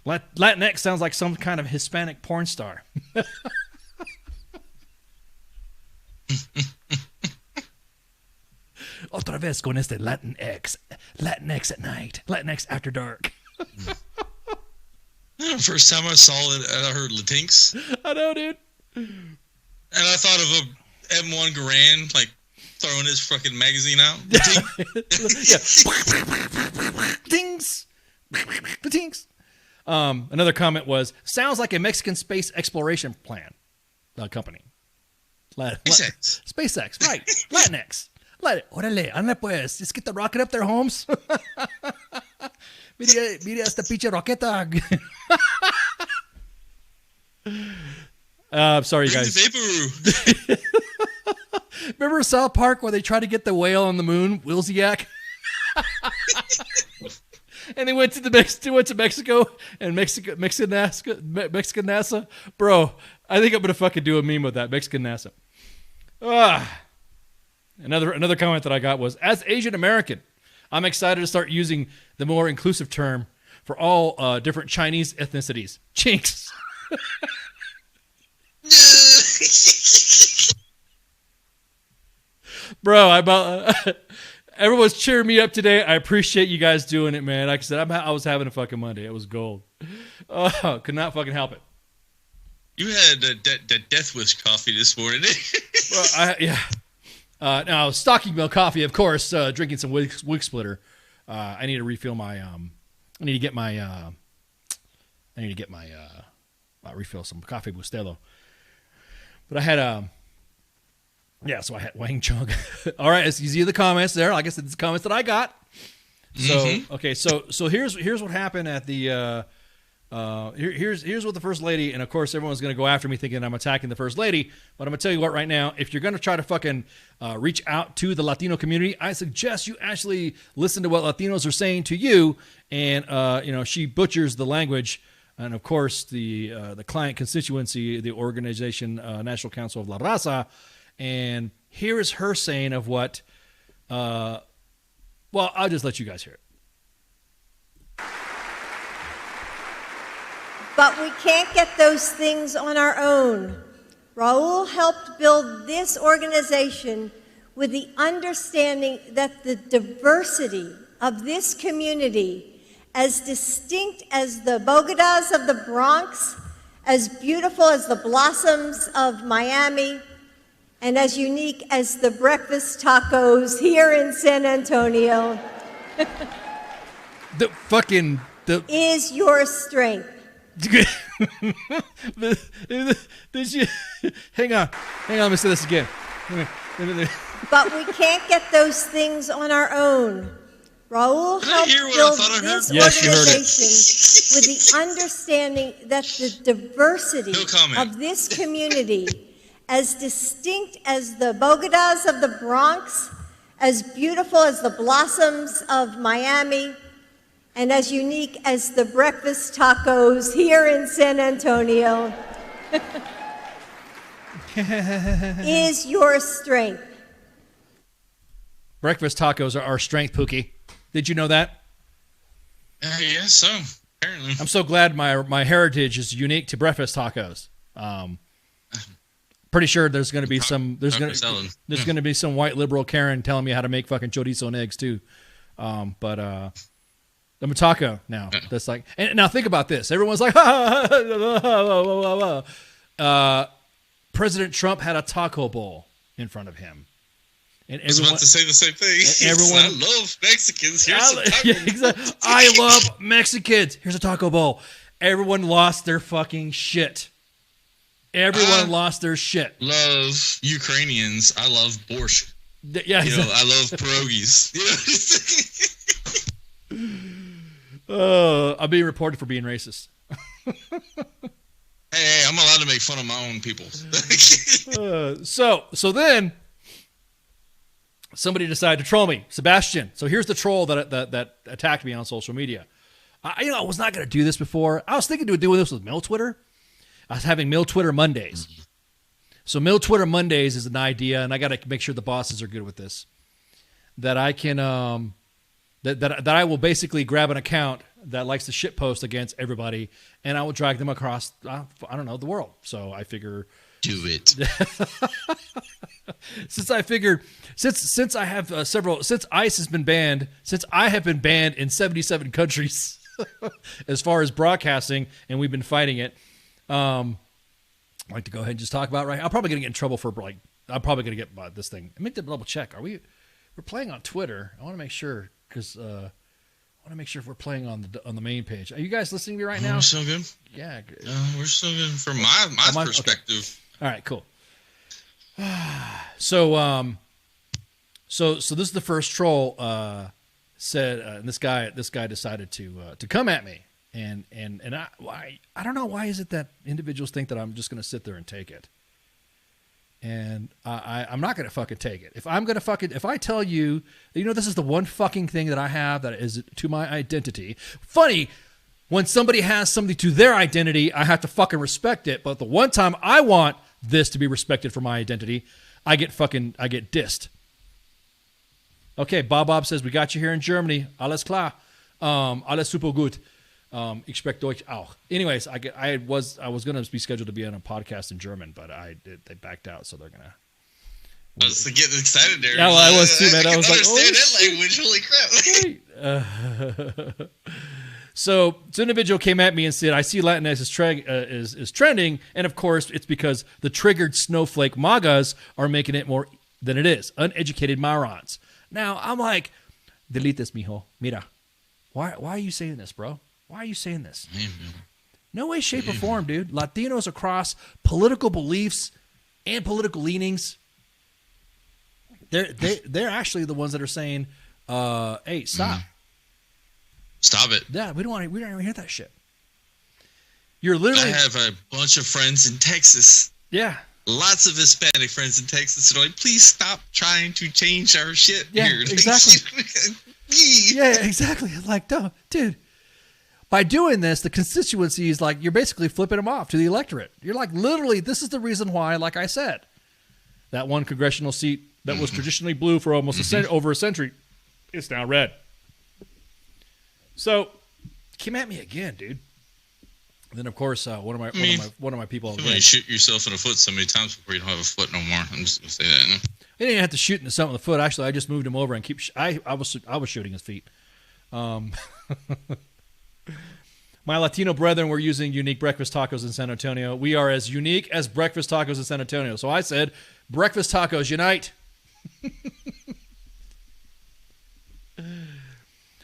Latinx sounds like some kind of Hispanic porn star. Otra vez con este Latinx at night, Latinx after dark. First time I saw it, I heard Latinx. I know, dude. And I thought of a M1 Garand, like throwing his fucking magazine out. Dings. Dings. Another comment was, sounds like a Mexican space exploration plan company. SpaceX, right. Latinx. Órale, anda pues. Let's get the rocket up there, Holmes. Mira esta pinche roqueta. Sorry, you guys. Remember South Park where they tried to get the whale on the moon, Wilsiak? And they went to Mexico and Mexican NASA. Bro, I think I'm gonna fucking do a meme with that, Mexican NASA. Another comment that I got was, as Asian American, I'm excited to start using the more inclusive term for all different Chinese ethnicities. Chinks. Bro, everyone's cheering me up today. I appreciate you guys doing it, man. Like I said, I was having a fucking Monday. It was gold. Oh, could not fucking help it. You had that Death Wish coffee this morning. Yeah. Now, stocking milk coffee, of course. Drinking some wig splitter. I need to refill my. I need to get my refill some coffee Bustelo. But I had so I had Wang Chung. All right, as you see the comments there, like I said, the comments that I got. So okay, so here's what happened at the. Here's what the First Lady, and of course everyone's going to go after me thinking I'm attacking the First Lady, but I'm going to tell you what right now, if you're going to try to fucking reach out to the Latino community, I suggest you actually listen to what Latinos are saying to you, and she butchers the language, and of course the client constituency, the organization National Council of La Raza, and here is her saying of what, well, I'll just let you guys hear it. But we can't get those things on our own. Raul helped build this organization with the understanding that the diversity of this community, as distinct as the Bogotas of the Bronx, as beautiful as the blossoms of Miami, and as unique as the breakfast tacos here in San Antonio, is your strength. Hang on, let me say this again. But we can't get those things on our own. Raul helped build this organization with the understanding that the diversity of this community, as distinct as the Bogotas of the Bronx, as beautiful as the blossoms of Miami, and as unique as the breakfast tacos here in San Antonio, is your strength. Breakfast tacos are our strength, Pookie. Did you know that? Yes, so apparently. I'm so glad my heritage is unique to breakfast tacos. Pretty sure there's going to be some going to be some white liberal Karen telling me how to make fucking chorizo and eggs too. But I'm a taco now. That's like, and now think about this. Everyone's like, President Trump had a taco bowl in front of him. And I was about to say the same thing. Everyone, I love Mexicans. Here's some tacos. Yeah, exactly. I love Mexicans. Here's a taco bowl. Everyone lost their fucking shit. Everyone lost their shit. Love Ukrainians. I love borscht. Yeah, you know, I love pierogies. I'm being reported for being racist. Hey, I'm allowed to make fun of my own people. So then somebody decided to troll me, Sebastian. So here's the troll that attacked me on social media. I was not going to do this before. I was thinking of doing this with Mill Twitter. I was having Mill Twitter Mondays. So Mill Twitter Mondays is an idea, and I got to make sure the bosses are good with this. That I can that I will basically grab an account that likes to shitpost against everybody, and I will drag them across I don't know, the world. So I figure do it. Since I have since ICE has been banned, since I have been banned in 77 countries as far as broadcasting, and we've been fighting it. I'd like to go ahead and just talk about it right. I'm probably gonna get in trouble for I'm probably gonna get this thing. I meant to double check. We're playing on Twitter. I want to make sure because I want to make sure if we're playing on the main page. Are you guys listening to me right now? We're so good. Yeah, we're so good from my perspective. Okay. All right, cool. So this is the first troll said, and this guy decided to come at me, and I don't know why is it that individuals think that I'm just going to sit there and take it, and I'm not going to fucking take it. If I tell you, this is the one fucking thing that I have that is to my identity. Funny. When somebody has something to their identity, I have to fucking respect it. But the one time I want this to be respected for my identity, I get dissed. Okay, Bob says, we got you here in Germany. Alles klar. Alles super gut. Ich spreche Deutsch auch. Anyways, I was going to be scheduled to be on a podcast in German, but they backed out, so they're going to. I was getting excited there. Yeah, well, I was too, man. I was like, understand that language. Holy crap. So this individual came at me and said, I see Latinx is trending, and of course it's because the triggered snowflake MAGAs are making it more than it is. Uneducated morons. Now, I'm like, delete this, mijo. Mira. Why are you saying this, bro? Why are you saying this? No way, shape, or form, dude. Latinos across political beliefs and political leanings, they're actually the ones that are saying, hey, stop. Stop it. Yeah, we don't even hear that shit. You're literally. I have a bunch of friends in Texas. Yeah. Lots of Hispanic friends in Texas. So like, please stop trying to change our shit here. Exactly. Yeah, exactly. Like, dude, by doing this, the constituency is like, you're basically flipping them off to the electorate. You're like, literally, this is the reason why, like I said, that one congressional seat that was traditionally blue for almost over a century is now red. So, came at me again, dude. And then of course one of my people. You may shoot yourself in the foot so many times before you don't have a foot no more. I'm just gonna say that. No? He didn't have to shoot into something in the foot. Actually, I just moved him over and I was shooting his feet. My Latino brethren were using unique breakfast tacos in San Antonio. We are as unique as breakfast tacos in San Antonio. So I said, breakfast tacos unite.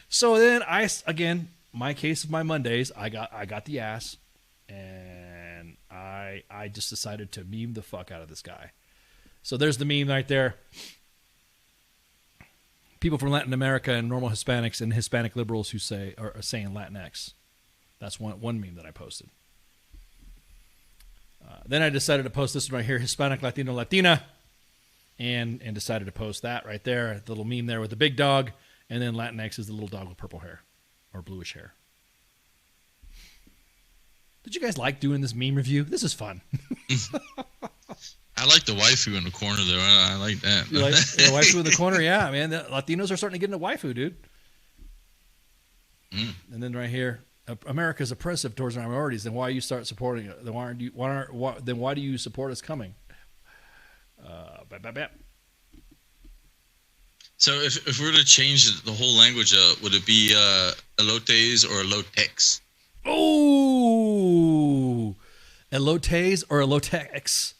So then my case of my Mondays, I got the ass, and I just decided to meme the fuck out of this guy. So there's the meme right there. People from Latin America and normal Hispanics and Hispanic liberals who are saying Latinx. That's one meme that I posted. Then I decided to post this one right here, Hispanic, Latino, Latina, and decided to post that right there, the little meme there with the big dog, and then Latinx is the little dog with purple hair or bluish hair. Did you guys like doing this meme review? This is fun. I like the waifu in the corner, though. I like that. You like the waifu in the corner? Yeah, man. The Latinos are starting to get into waifu, dude. And then right here, America's oppressive towards our minorities. Then why you start supporting it? Then why do you support us coming? So if we were to change the whole language, would it be elotes or elotex? Oh, elotes or elotex?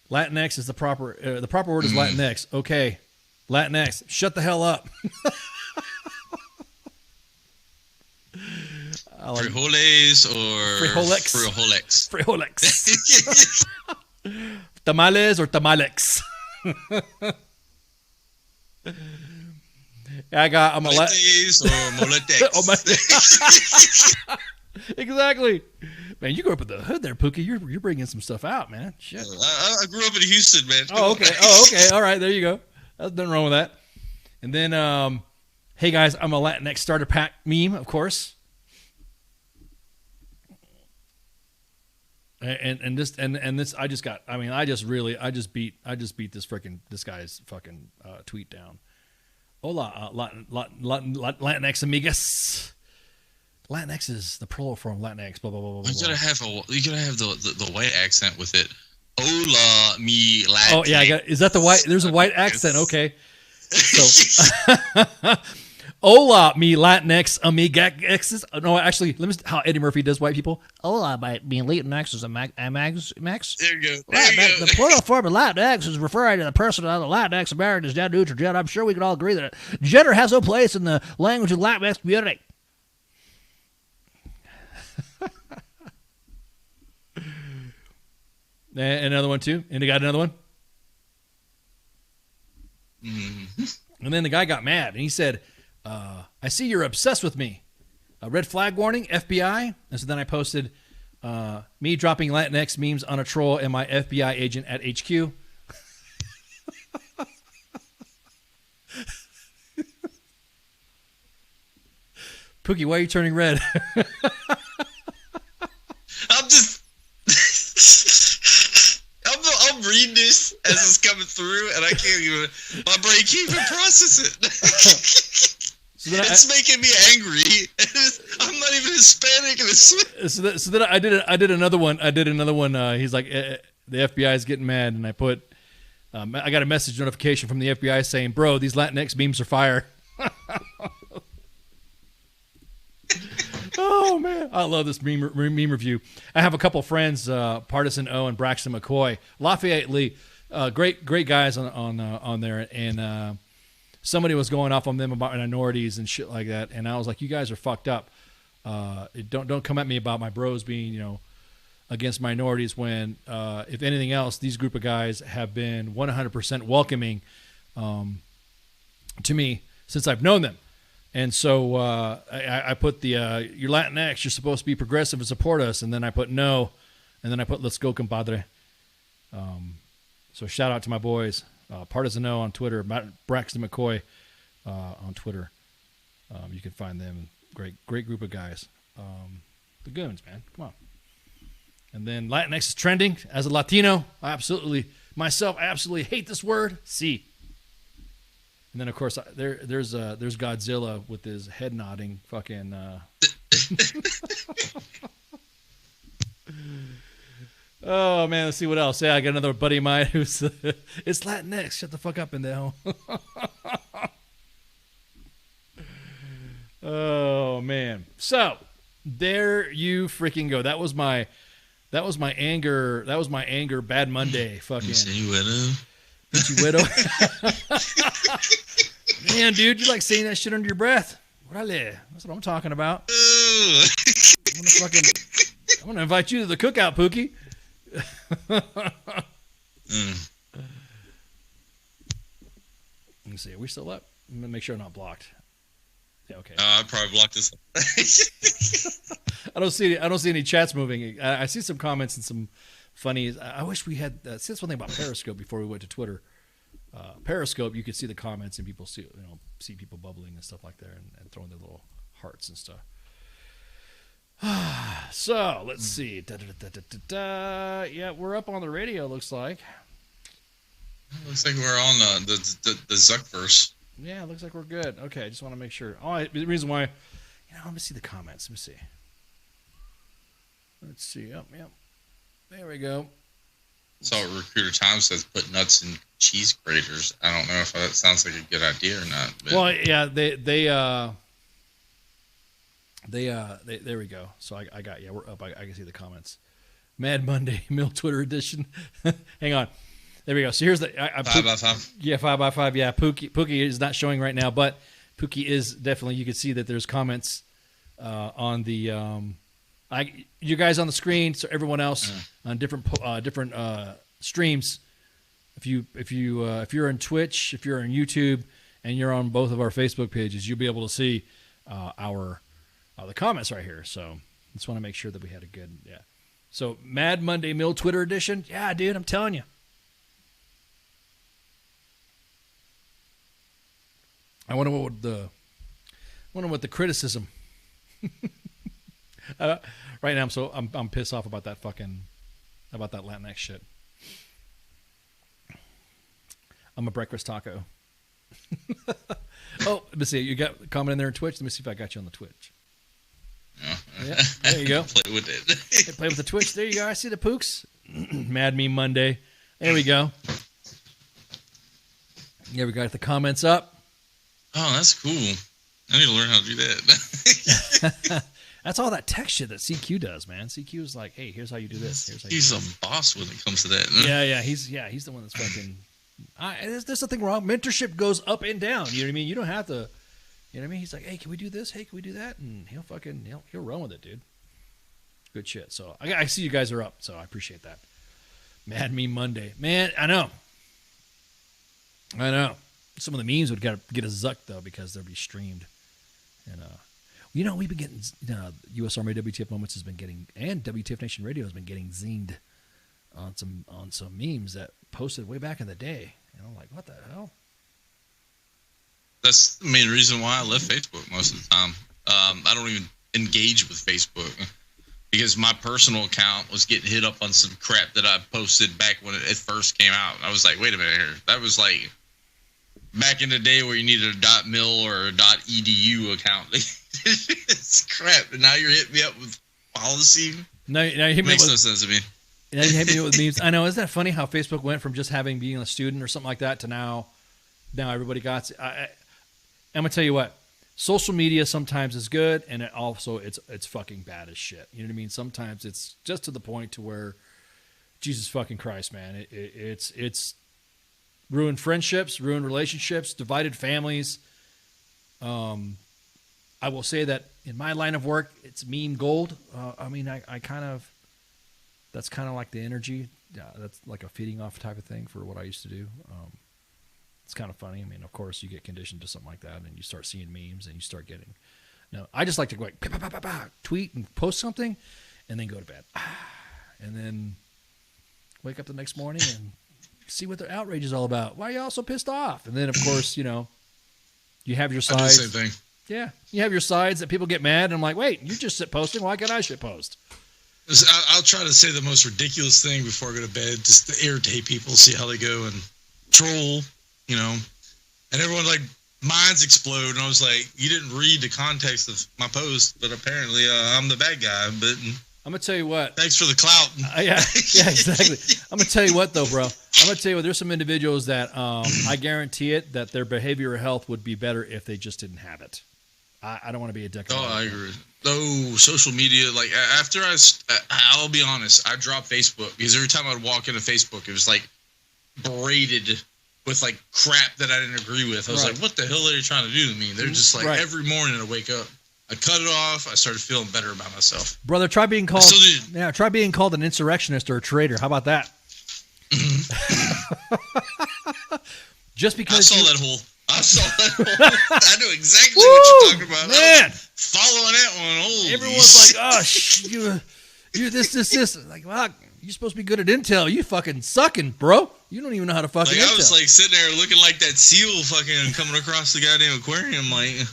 Latinx is the proper word is Latinx. Okay, Latinx. Shut the hell up. Frijoles or frijolex. Frijolex. Tamales or tamalex. I'm a Moletes or moletex. Exactly. Man, you grew up in the hood there, Pookie. You're bringing some stuff out, man. Shit. I grew up in Houston, man. Oh, okay. All right, there you go. There's nothing wrong with that. And then, hey guys, I'm a Latinx starter pack meme, of course. And this I just beat this guy's fucking tweet down. Hola, Latinx amigas. Latinx is the plural form Latinx. Blah blah blah blah. You gotta have the white accent with it. Hola, mi Latinx. Oh yeah, is that the white? There's a white accent. Okay. So, hola, mi Latinx amigas. No, actually, let me see how Eddie Murphy does white people. Hola, mi Latinx is max. There you go. The plural form of Latinx is referring to the person of the Latinx Americans, gender neutral gender. I'm sure we can all agree that gender has no place in the language of the Latinx community. And another one too. And they got another one. And then the guy got mad and he said, I see you're obsessed with me. A red flag warning, FBI. And so then I posted me dropping Latinx memes on a troll and my FBI agent at HQ. Pookie, why are you turning red? I'm reading this as it's coming through, and I can't even. My brain can't even process it. It's making me angry. I'm not even Hispanic. So then I did another one. He's like, the FBI is getting mad, and I put, I got a message notification from the FBI saying, "Bro, these Latinx memes are fire." Oh man, I love this meme review. I have a couple friends, Partisan O and Braxton McCoy, Lafayette Lee, great guys on there, and somebody was going off on them about minorities and shit like that, and I was like, you guys are fucked up. Don't come at me about my bros being against minorities when if anything else, these group of guys have been 100% welcoming to me since I've known them. And so I put you're Latinx, you're supposed to be progressive and support us. And then I put no. And then I put let's go, compadre. So shout out to my boys. Partisan No on Twitter. Braxton McCoy on Twitter. You can find them. Great group of guys. The goons, man. Come on. And then Latinx is trending. As a Latino, I absolutely hate this word. See. And then, of course, there's Godzilla with his head nodding fucking Oh man, let's see what else. Yeah, I got another buddy of mine who's it's Latinx. Shut the fuck up in there. Oh man. So there you freaking go. That was my anger. That was my anger. Bad Monday. Fucking. You widow. Bitchy widow. Man, dude, you like saying that shit under your breath. That's what I'm talking about. I'm gonna invite you to the cookout, Pookie. Let me see. Are we still up? I'm gonna make sure I'm not blocked. Yeah, okay. I probably blocked this. I don't see any chats moving. I see some comments and some funnies. I wish we had. See, that's one thing about Periscope. Before we went to Twitter, Periscope, you could see the comments and people see people bubbling and stuff like that, and throwing their little hearts and stuff. So let's see. Yeah, we're up on the radio. Looks like. Looks like we're on the Zuckverse. Yeah, it looks like we're good. Okay, I just want to make sure. The reason why, let me see the comments. Let me see. Let's see. Yep. There we go. So Recruiter Tom says put nuts in cheese graters. I don't know if that sounds like a good idea or not. But. Well, yeah, they there we go. So I got, we're up. I can see the comments. Mad Monday Mill Twitter edition. Hang on. There we go. So here's the 5x5. Yeah, 5x5. Yeah, Pookie is not showing right now, but Pookie is definitely. You can see that there's comments on the you guys on the screen. So everyone else on different streams. If you're on Twitch, if you're on YouTube, and you're on both of our Facebook pages, you'll be able to see the comments right here. So just want to make sure that we had a good So Mad Monday Mill Twitter edition. Yeah, dude, I'm telling you. I wonder what the criticism. Right now, I'm pissed off about that Latinx shit. I'm a breakfast taco. Oh, let me see. You got a comment in there on Twitch. Let me see if I got you on the Twitch. Yeah, there you go. Play with it. Hey, play with the Twitch. There you go. I see the pooks. Mad Meme Monday. There we go. Yeah, we got the comments up. Oh, that's cool. I need to learn how to do that. That's all that tech shit that CQ does, man. CQ is like, hey, here's how you do this. Here's how he's a boss when it comes to that. Yeah, he's the one that's fucking. There's nothing wrong. Mentorship goes up and down. You know what I mean? You don't have to. You know what I mean? He's like, hey, can we do this? Hey, can we do that? And he'll run with it, dude. Good shit. So I see you guys are up, so I appreciate that. Mad Meme Monday, man. I know. Some of the memes would get a zuck though because they'll be streamed, and we've been getting U.S. Army WTF Moments has been getting, and WTF Nation Radio has been getting zinged on some memes that posted way back in the day, and I'm like, what the hell? That's the main reason why I left Facebook most of the time. I don't even engage with Facebook because my personal account was getting hit up on some crap that I posted back when it first came out. I was like, wait a minute here, that was like. Back in the day where you needed a .mil or a .edu account. It's crap. And now you're hitting me up with policy. No, you hit me makes no sense to me. Now you hit me with memes. I know. Isn't that funny how Facebook went from just being a student or something like that to now everybody got it. I'm going to tell you what. Social media sometimes is good, and it's fucking bad as shit. You know what I mean? Sometimes it's just to the point to where, Jesus fucking Christ, man. It's ruined friendships, ruined relationships, divided families. I will say that in my line of work, it's meme gold. That's kind of like the energy. That's like a feeding off type of thing for what I used to do. It's kind of funny. I mean, of course, you get conditioned to something like that, and you start seeing memes, and you start getting. I just like to go like tweet and post something, and then go to bed, and then wake up the next morning and. See what the outrage is all about. Why are y'all so pissed off? And then, of course, you have your sides. I do the same thing. Yeah, you have your sides that people get mad, and I'm like, wait, you just sit posting. Why can't I shit post? I'll try to say the most ridiculous thing before I go to bed, just to irritate people, see how they go, and troll, and everyone like minds explode, and I was like, you didn't read the context of my post, but apparently I'm the bad guy. But I'm gonna tell you what. Thanks for the clout. Yeah, exactly. I'm gonna tell you what, though, bro. I'm gonna tell you what. There's some individuals that I guarantee it that their behavioral health would be better if they just didn't have it. I don't want to be a dick. Oh, I agree. Oh, social media. Like after I'll be honest, I dropped Facebook because every time I'd walk into Facebook, it was like braided with like crap that I didn't agree with. I was like, what the hell are they trying to do to me? They're just like every morning I wake up, I cut it off. I started feeling better about myself. Brother, try being called. Try being called an insurrectionist or a traitor. How about that? Just because I saw that whole. I know exactly what you're talking about. Man, following that one. Holy everyone's like, oh, you this. Like, well, you're supposed to be good at intel. You fucking sucking, bro. You don't even know how to fucking intel. I was like sitting there looking like that seal fucking coming across the goddamn aquarium, like.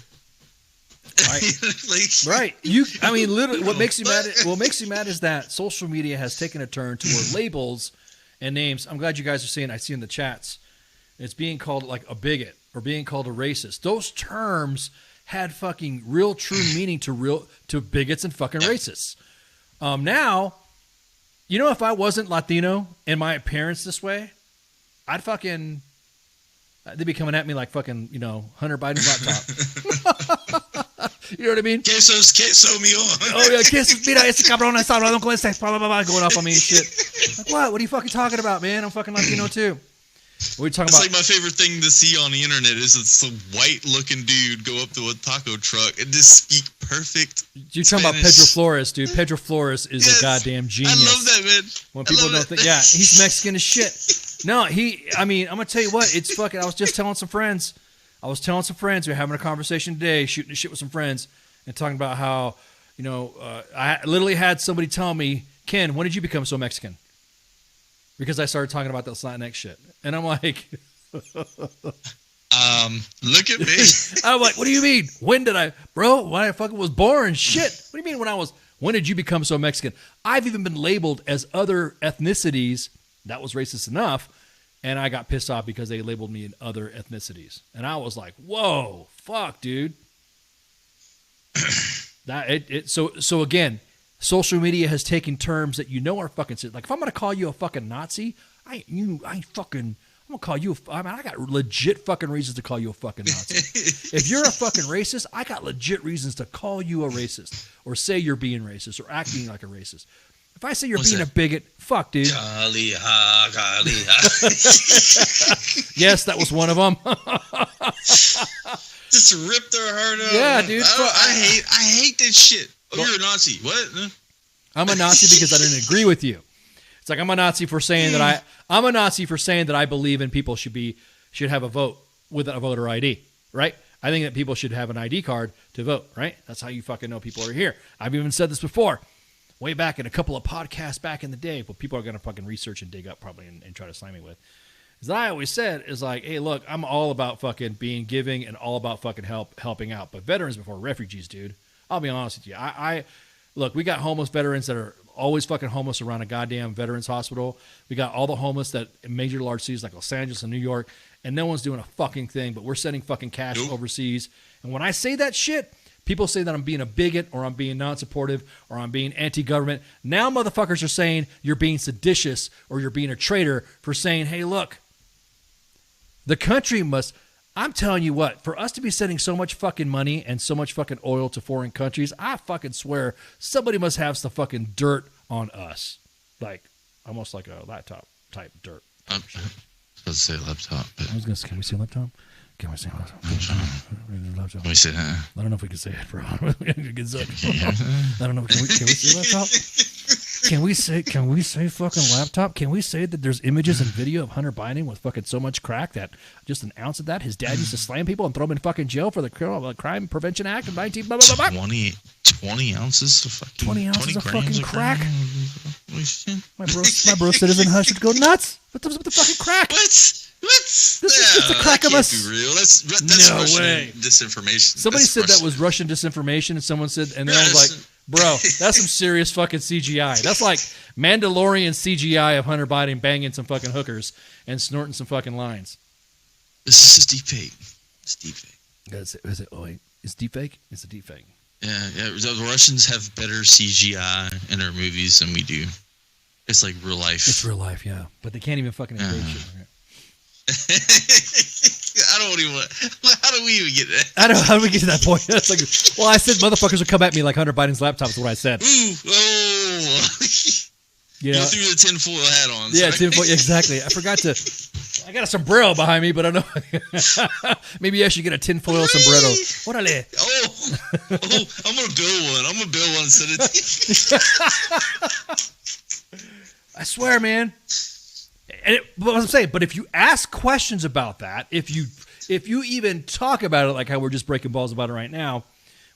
Right. You. I mean, literally, what makes you mad? What makes you mad is that social media has taken a turn to where labels and names. I'm glad you guys are seeing. I see in the chats, it's being called like a bigot or being called a racist. Those terms had fucking real, true meaning to bigots and fucking racists. Now, you know, if I wasn't Latino and my appearance this way, I'd fucking. They'd be coming at me like fucking, you know, Hunter Biden's laptop. You know what I mean? Queso mío. Oh, yeah, queso, mira, ese cabrón está hablando con este, blah, blah, blah, going off on me and shit. Like, what? What are you fucking talking about, man? I'm fucking Latino, too. What are you talking about? It's like my favorite thing to see on the internet is it's a white-looking dude go up to a taco truck and just speak perfect You're talking about Pedro Flores, dude. Pedro Flores is a goddamn genius. I love that, man. When people don't think, yeah, he's Mexican as shit. No, I mean, I'm going to tell you what, it's fucking, I was just telling some friends. We were having a conversation today, shooting the shit with some friends, and talking about how, you know, I literally had somebody tell me, Ken, when did you become so Mexican? Because I started talking about that Latinx shit. And I'm like... look at me. I'm like, what do you mean? When did I... Bro, when I fucking was born, shit. What do you mean when did you become so Mexican? I've even been labeled as other ethnicities. That was racist enough. And I got pissed off because they labeled me in other ethnicities. And I was like, whoa, fuck, dude. So again, social media has taken terms that you know are fucking... Like, if I'm going to call you a fucking Nazi, I'm going to call you... I got legit fucking reasons to call you a fucking Nazi. If you're a fucking racist, I got legit reasons to call you a racist. Or say you're being racist or acting like a racist. If I say you're being a bigot, fuck, dude. Yes, that was one of them. Just rip their heart out. Yeah, dude. I hate that shit. Oh, you're a Nazi. What? I'm a Nazi because I didn't agree with you. It's like I'm a Nazi for saying that I believe in people should have a vote with a voter ID, right? I think that people should have an ID card to vote, right? That's how you fucking know people are here. I've even said this before. Way back in a couple of podcasts back in the day, but people are going to fucking research and dig up probably and try to slime me with. As I always said, is like, hey, look, I'm all about fucking being giving and all about fucking helping out. But veterans before refugees, dude. I'll be honest with you. Look, we got homeless veterans that are always fucking homeless around a goddamn veterans hospital. We got all the homeless that in major large cities like Los Angeles and New York, and no one's doing a fucking thing, but we're sending fucking cash overseas. And when I say that shit, people say that I'm being a bigot or I'm being non-supportive or I'm being anti-government. Now motherfuckers are saying you're being seditious or you're being a traitor for saying, hey, look, the country must... I'm telling you what, for us to be sending so much fucking money and so much fucking oil to foreign countries, I fucking swear somebody must have some fucking dirt on us. Like, almost like a laptop type dirt. I was going to say laptop. But... I was going to say, can we see a laptop? Can we see a laptop? Can we see that? I don't know if we can say it, bro. I don't know. Can we see a laptop? Can we say fucking laptop? Can we say that there's images and video of Hunter Biden with fucking so much crack that just an ounce of that, his dad used to slam people and throw them in fucking jail for the Crime Prevention Act of 19 blah, blah, blah, blah. 20 ounces of fucking 20 ounces of fucking crack. My bro Citizen Hush would go nuts. What's up with the fucking crack? This is a crack of us. Be real. That's no Russian way. Disinformation. Somebody said that was Russian disinformation, and someone said, and then I was like, bro, that's some serious fucking CGI. That's like Mandalorian CGI of Hunter Biden banging some fucking hookers and snorting some fucking lines. This is deep fake. It's deepfake. Is it? Oh wait, it's deepfake. It's a deepfake. Yeah. The Russians have better CGI in their movies than we do. It's like real life. It's real life, yeah. But they can't even fucking engage shit. Right? I don't even. How do we even get that? How do we get to that point? It's like, well, I said motherfuckers would come at me like Hunter Biden's laptop. Is what I said. Ooh, oh. Yeah. You threw the tinfoil hat on. Yeah, tinfoil. Exactly. I forgot to. I got a sombrero behind me, but I know. Maybe I should get a tinfoil sombrero. Órale. Oh, I'm gonna build one. I'm gonna build one and send it to you. I swear, man. But I'm saying, but if you ask questions about that, if you even talk about it like how we're just breaking balls about it right now,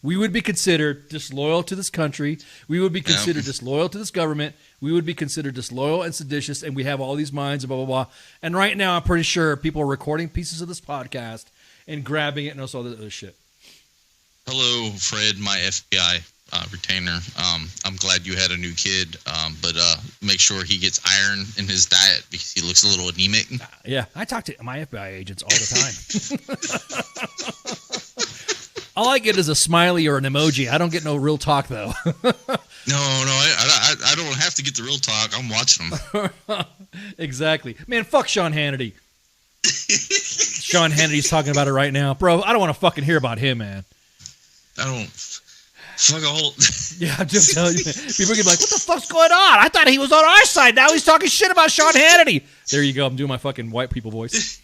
we would be considered disloyal to this country. We would be considered disloyal to this government. We would be considered disloyal and seditious, and we have all these minds and blah, blah, blah. And right now, I'm pretty sure people are recording pieces of this podcast and grabbing it and all this other shit. Hello, Fred, my FBI retainer. I'm glad you had a new kid, but make sure he gets iron in his diet because he looks a little anemic. Yeah, I talk to my FBI agents all the time. All I get is a smiley or an emoji. I don't get no real talk, though. No, I don't have to get the real talk. I'm watching them. Exactly. Man, fuck Sean Hannity. Sean Hannity's talking about it right now. Bro, I don't want to fucking hear about him, man. I don't. Fuck a whole. Yeah, I'm just telling you. People get like, what the fuck's going on? I thought he was on our side. Now he's talking shit about Sean Hannity. There you go. I'm doing my fucking white people voice.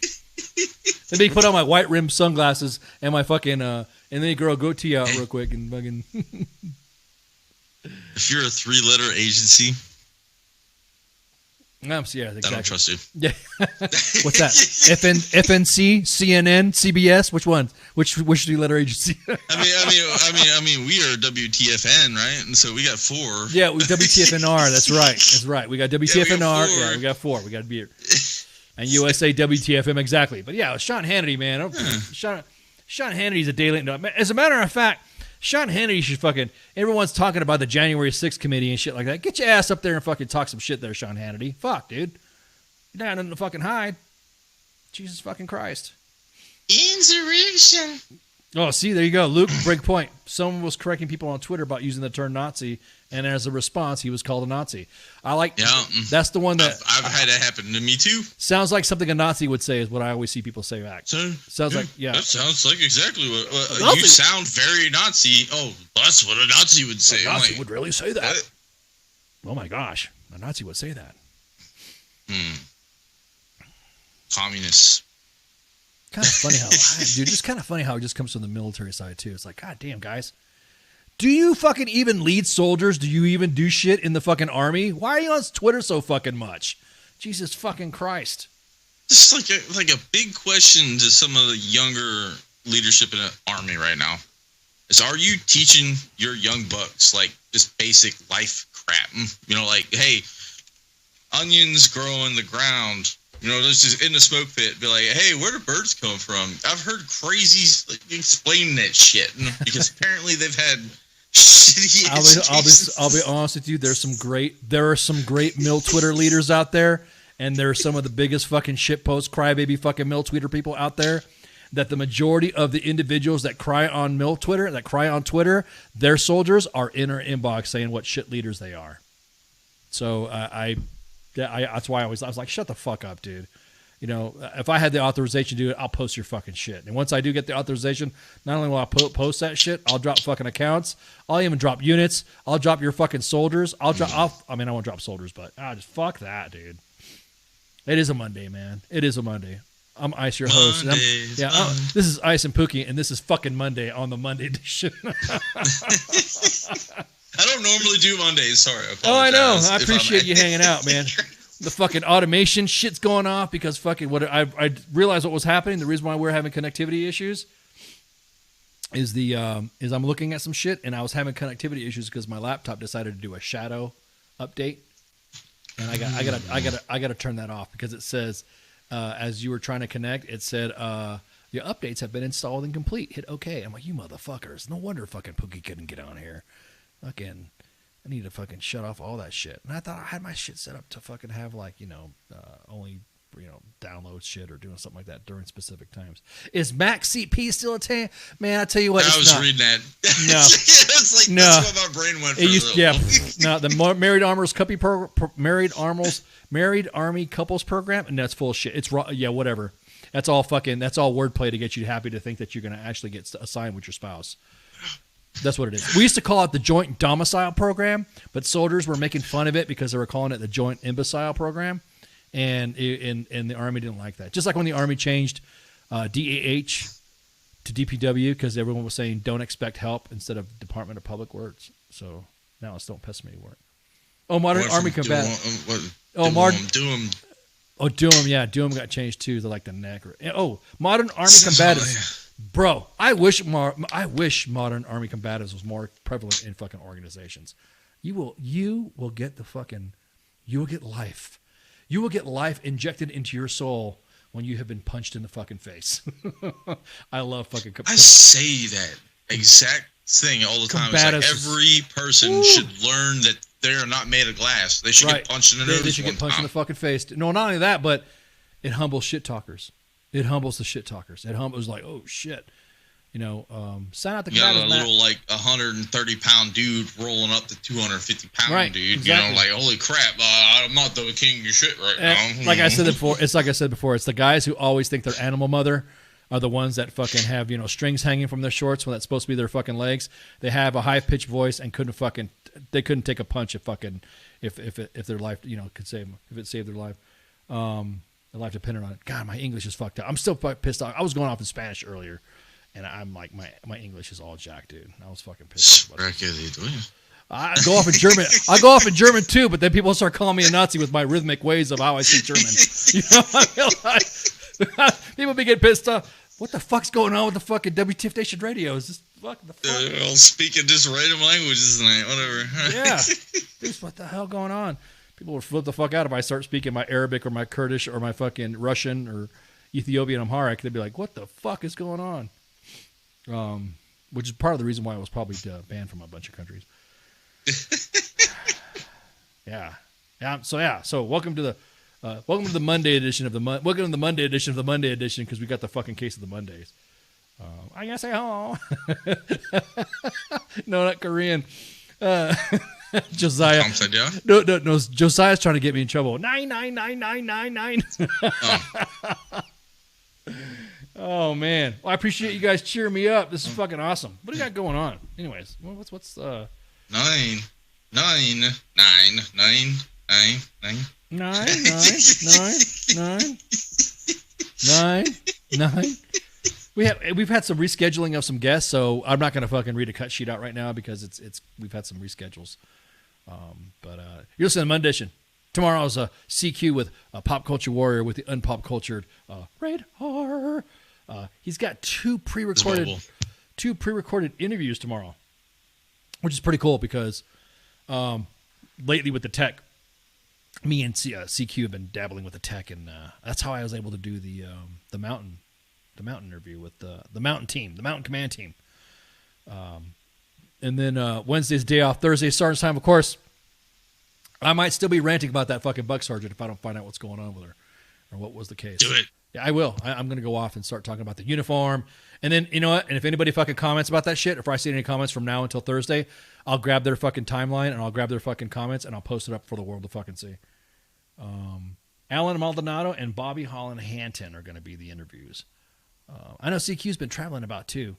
Let me put on my white rimmed sunglasses and my fucking, and then you grow a goatee out real quick and fucking. If you're a 3-letter agency. Yeah, exactly. I don't trust you. Yeah. What's that? FNC, CNN, CBS? Which one? Which 3-letter agency? I mean, we are WTFN, right? And so we got 4. Yeah, we WTFNR. That's right. That's right. We got WTFNR. Yeah, we got 4. We got beer. And USA WTFM, exactly. But yeah, Sean Hannity, man. Sean Hannity's a daily. As a matter of fact, Sean Hannity should fucking. Everyone's talking about the January 6th committee and shit like that. Get your ass up there and fucking talk some shit there, Sean Hannity. Fuck, dude. You're not in the fucking hide. Jesus fucking Christ. Insurrection. Oh, see, there you go. Luke, break point. Someone was correcting people on Twitter about using the term Nazi, and as a response, he was called a Nazi. I like. Yeah, that's the one that I've had that happen to me too. Sounds like something a Nazi would say is what I always see people say back. Sounds like That sounds like exactly what you sound very Nazi. Oh, that's what a Nazi would say. A Nazi would really say that. Oh my gosh, a Nazi would say that. Communists. Kind of funny how, dude, just kind of funny how it just comes from the military side too. It's like, God damn, guys. Do you fucking even lead soldiers? Do you even do shit in the fucking army? Why are you on Twitter so fucking much? Jesus fucking Christ. This is like a big question to some of the younger leadership in the army right now. Are you teaching your young bucks like just basic life crap? You know, like, hey, onions grow in the ground. You know, let's just in the smoke pit be like, hey, where do birds come from? I've heard crazies explain that shit because apparently they've had shitty I'll be honest with you. There are some great mill Twitter leaders out there, and there are some of the biggest fucking shitpost crybaby fucking mill tweeter people out there. That the majority of the individuals that cry on mill Twitter, their soldiers are in our inbox saying what shit leaders they are. So that's why I was like, shut the fuck up, dude. You know, if I had the authorization to do it, I'll post your fucking shit. And once I do get the authorization, not only will I post that shit, I'll drop fucking accounts. I'll even drop units. I'll drop your fucking soldiers. I won't drop soldiers, but just fuck that, dude. It is a Monday, man. It is a Monday. I'm Ice, your host. This is Ice and Pookie, and this is fucking Monday on the Monday edition. I don't normally do Mondays. Sorry. I know. I appreciate you hanging out, man. The fucking automation shit's going off because fucking I realized what was happening. The reason why we're having connectivity issues is I'm looking at some shit and I was having connectivity issues because my laptop decided to do a shadow update, and I got to turn that off because it says as you were trying to connect, it said your updates have been installed and complete. Hit OK. I'm like, you motherfuckers. No wonder fucking Pookie couldn't get on here. Fucking, I need to fucking shut off all that shit. And I thought I had my shit set up to fucking have like, only download shit or doing something like that during specific times. Is Mac CP still a thing? Man, I tell you what, I was reading that. No, it's like that's what my brain went for. No, the Married Army Couples Program, and that's full of shit. It's whatever. That's all wordplay to get you happy to think that you're going to actually get assigned with your spouse. That's what it is. We used to call it the Joint Domicile Program, but soldiers were making fun of it because they were calling it the Joint Imbecile Program, and the Army didn't like that. Just like when the Army changed DAH to DPW because everyone was saying don't expect help instead of Department of Public Works. So now it's don't piss me work. Oh, Modern Army Combatant. Doom. Yeah, Doom got changed too. They like the neck. Modern Army Combatives. Bro, I wish Modern Army Combatives was more prevalent in fucking organizations. You will get life. You will get life injected into your soul when you have been punched in the fucking face. I love fucking. I say that exact thing all the time. It's like every person should learn that they're not made of glass. They should get punched in the nose. They should get punched in the fucking face. No, not only that, but it humbles shit talkers. It humbles the shit talkers. It humbles like, oh shit, sign out the. You got a little like 130-pound dude rolling up to 250-pound dude. Exactly. Like holy crap, I'm not the king of your shit right now. Like I said before, it's the guys who always think their animal mother are the ones that fucking have strings hanging from their shorts when that's supposed to be their fucking legs. They have a high pitched voice and couldn't take a punch if their life could save them, if it saved their life. Their life depended on it. God, my English is fucked up. I'm still pissed off. I was going off in Spanish earlier, and I'm like, my English is all jacked, dude. I was fucking pissed off. I go off in German. I go off in German too, but then people start calling me a Nazi with my rhythmic ways of how I speak German. People be getting pissed off. What the fuck's going on with the fucking WTF Nation radio? Is this fucking the fuck? They're all speaking just random languages tonight. Whatever. Yeah. Dude, what the hell going on? People would flip the fuck out if I start speaking my Arabic or my Kurdish or my fucking Russian or Ethiopian Amharic. They'd be like, what the fuck is going on? Which is part of the reason why I was probably banned from a bunch of countries. Yeah. So welcome to the Monday edition of the Monday edition because we got the fucking case of the Mondays. I gotta say hello. No, not Korean. Josiah. No. Josiah's trying to get me in trouble. 9999999. Oh man. Well, I appreciate you guys cheering me up. This is fucking awesome. What do you got going on? Anyways, what's 9 We've had some rescheduling of some guests, so I'm not going to fucking read a cut sheet out right now because we've had some reschedules. But you're listening to Monday edition. Tomorrow's a CQ with a Pop Culture Warrior with the unpop cultured Radar. He's got two pre-recorded interviews tomorrow, which is pretty cool because lately with the tech, me and CQ have been dabbling with the tech, and that's how I was able to do the mountain interview with the mountain team, the mountain command team. And then Wednesday's day off. Thursday sergeant's time, of course. I might still be ranting about that fucking buck sergeant if I don't find out what's going on with her or what was the case. Do it. Yeah, I will. I'm going to go off and start talking about the uniform. And then, you know what? And if anybody fucking comments about that shit, if I see any comments from now until Thursday, I'll grab their fucking timeline and I'll grab their fucking comments and I'll post it up for the world to fucking see. Alan Maldonado and Bobby Holland Hanton are going to be the interviews. I know CQ's been traveling about too.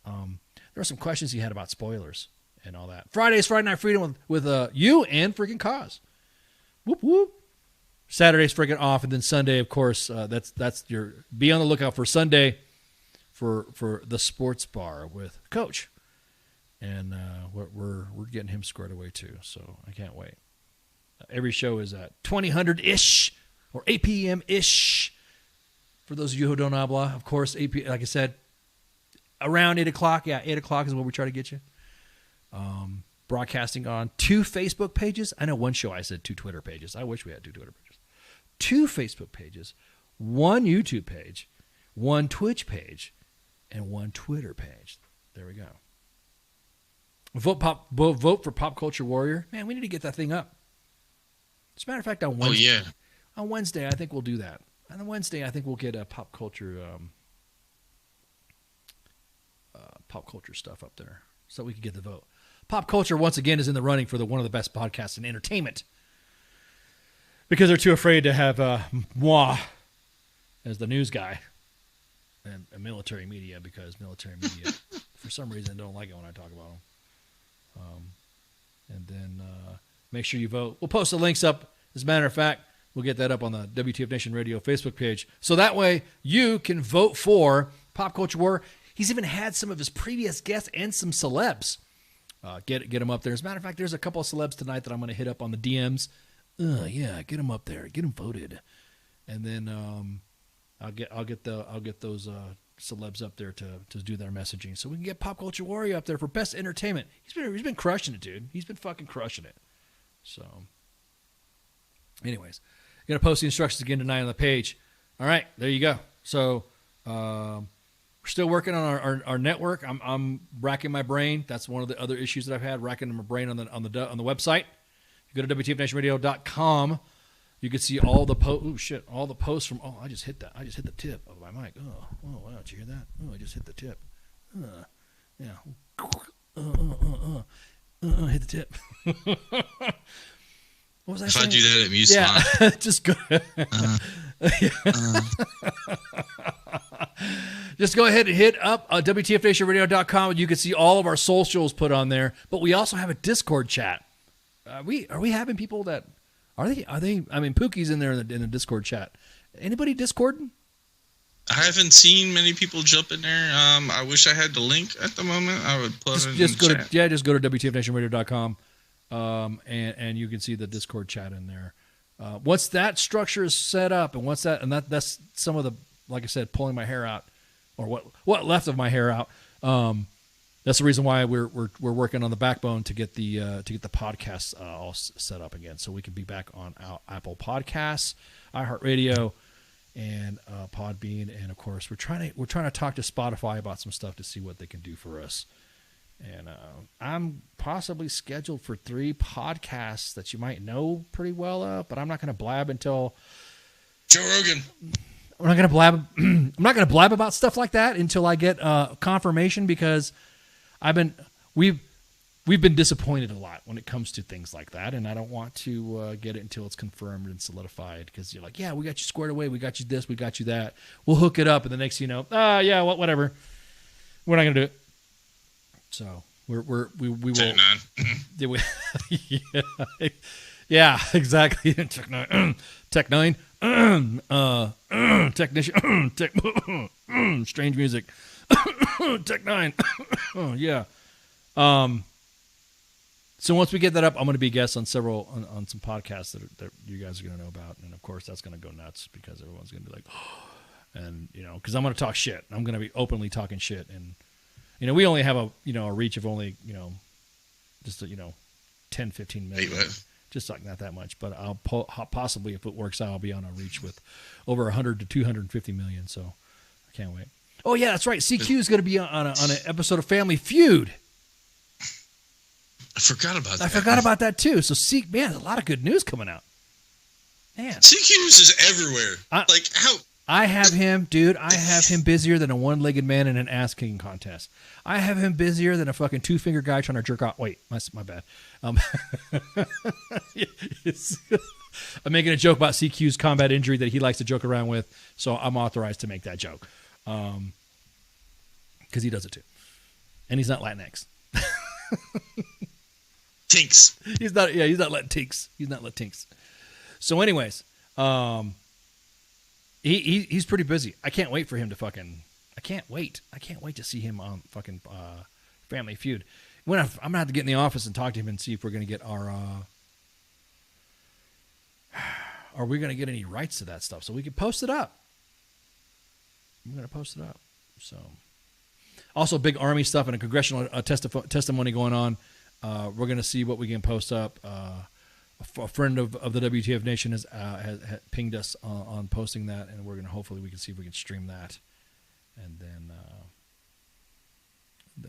There were some questions he had about spoilers and all that. Friday's Friday Night Freedom with you and freaking Cause. Whoop whoop. Saturday's freaking off, and then Sunday, of course, that's your be on the lookout for Sunday for the sports bar with Coach, and we're getting him squared away too. So I can't wait. Every show is at 2000 ish or 8 p.m. ish. For those of you who don't know, blah, of course, 8 p.m. Like I said, around 8 o'clock. Yeah, 8 o'clock is where we try to get you. Broadcasting on 2 Facebook pages. I know one show I said 2 Twitter pages. I wish we had 2 Twitter pages. 2 Facebook pages, 1 YouTube page, 1 Twitch page, and 1 Twitter page. There we go. Vote for Pop Culture Warrior. Man, we need to get that thing up. As a matter of fact, on Wednesday, I think we'll do that. And then Wednesday, I think we'll get a pop culture stuff up there so we can get the vote. Pop culture, once again, is in the running for one of the best podcasts in entertainment because they're too afraid to have moi as the news guy and military media, because military media, for some reason, don't like it when I talk about them. And then make sure you vote. We'll post the links up. As a matter of fact, we'll get that up on the WTF Nation Radio Facebook page. So that way you can vote for Pop Culture War. He's even had some of his previous guests and some celebs. Get them up there. As a matter of fact, there's a couple of celebs tonight that I'm going to hit up on the DMs. Yeah, get them up there. Get them voted. And then I'll get those celebs up there to do their messaging, so we can get Pop Culture Warrior up there for best entertainment. He's been crushing it, dude. He's been fucking crushing it. So, anyways, I'm gonna post the instructions again tonight on the page. All right, there you go. So, we're still working on our network. I'm racking my brain. That's one of the other issues that I've had, racking my brain on the website. You go to WTFNationRadio.com. You can see all the all the posts from. Oh, I just hit the tip of my mic. Oh, wow! Did you hear that? Oh, I just hit the tip. Yeah. Hit the tip. What was I saying? If I do that at Muse, yeah, just go. Just go ahead and hit up WTFNationRadio.com. You can see all of our socials put on there. But we also have a Discord chat. Are we having people that? Are they? I mean, Pookie's in there in the Discord chat. Anybody Discording? I haven't seen many people jump in there. I wish I had the link at the moment. I would put it in the chat. Just go to WTFNationRadio.com, and you can see the Discord chat in there. Once that structure is set up, and that's some of the, like I said, pulling my hair out, or what left of my hair out. That's the reason why we're working on the backbone to get the podcasts all set up again, so we can be back on Apple Podcasts, iHeartRadio, and Podbean, and of course we're trying to talk to Spotify about some stuff to see what they can do for us. And I'm possibly scheduled for 3 podcasts that you might know pretty well of, but I'm not going to blab until Joe Rogan. I'm not going to blab. I'm not going to blab about stuff like that until I get confirmation, because we've been disappointed a lot when it comes to things like that, and I don't want to get it until it's confirmed and solidified, because you're like, yeah, we got you squared away, we got you this, we got you that. We'll hook it up, and the next thing you know, yeah, whatever. We're not going to do it. So we will. Yeah, exactly. Tech Nine, technician, strange music. Tech Nine. Yeah. So once we get that up, I'm going to be a guest on on some podcasts that you guys are going to know about, and of course that's going to go nuts, because everyone's going to be like, and because I'm going to talk shit. I'm going to be openly talking shit, and we only have a reach of only just 10, 15 million. Just like not that much, but I'll possibly, if it works out, I'll be on a reach with over 100 to 250 million. So I can't wait. Oh yeah, that's right. CQ is going to be on an episode of Family Feud. I forgot about that. I forgot about that too. So there's a lot of good news coming out. Man, CQ's is everywhere. How? I have him, dude. I have him busier than a one-legged man in an ass kicking contest. I have him busier than a fucking two-finger guy trying to jerk off. Wait, my bad. I'm making a joke about CQ's combat injury that he likes to joke around with, so I'm authorized to make that joke. Because he does it too. And he's not Latinx. Tinks. He's not Latinx. He's not Latinx. So anyways, he's pretty busy. I can't wait for him to I can't wait to see him on fucking Family Feud. I'm going to have to get in the office and talk to him and see if we're going to get are we going to get any rights to that stuff so we can post it up. I'm going to post it up. So, also big Army stuff and a congressional testimony going on. We're going to see what we can post up. A friend of the WTF Nation has pinged us on posting that, and we're going to hopefully we can see if we can stream that. And then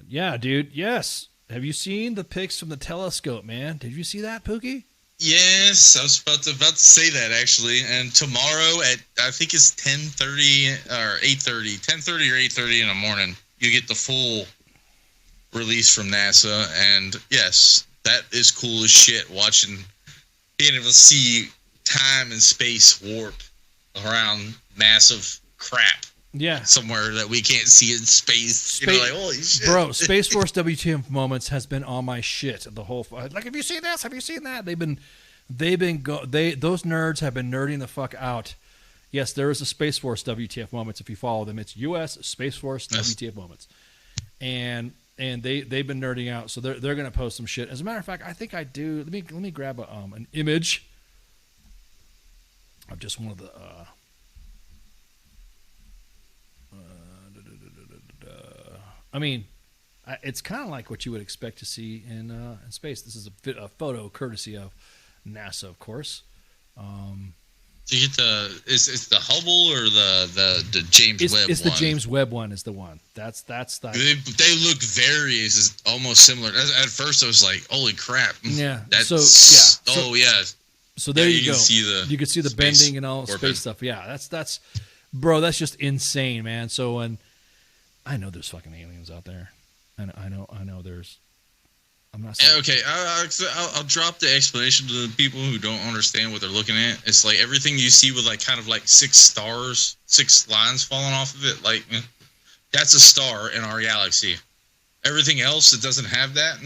yeah, dude, yes. Have you seen the pics from the telescope, man? Did you see that, Pookie? Yes, I was about to say that actually. And tomorrow at I think it's 10:30 or 8:30, 10:30 or 8:30 in the morning, you get the full release from NASA. And yes, that is cool as shit. Being able to see time and space warp around massive crap. Yeah, somewhere that we can't see in space. You know, like, holy shit. Bro, Space Force WTF Moments has been on my shit the whole. Like, have you seen this? Have you seen that? Those nerds have been nerding the fuck out. Yes, there is a Space Force WTF Moments. If you follow them, it's U.S. Space Force WTF Moments, and they've been nerding out. So they're gonna post some shit. As a matter of fact, I think I do. Let me grab an image of just one of the. I mean, it's kind of like what you would expect to see in space. This is a photo courtesy of NASA, of course. Do you get it's the Hubble or the James Webb one? It's the James Webb one is the one. That's the. They look almost similar. At first, I was like, "Holy crap!" Yeah. That's, oh yeah. So there you go. You can see the space bending and all space stuff. Yeah, that's, bro. That's just insane, man. So when. I know there's fucking aliens out there. I know there's. I'm not saying. Okay, I'll drop the explanation to the people who don't understand what they're looking at. It's like everything you see with like kind of like 6 stars, 6 lines falling off of it. Like that's a star in our galaxy. Everything else that doesn't have that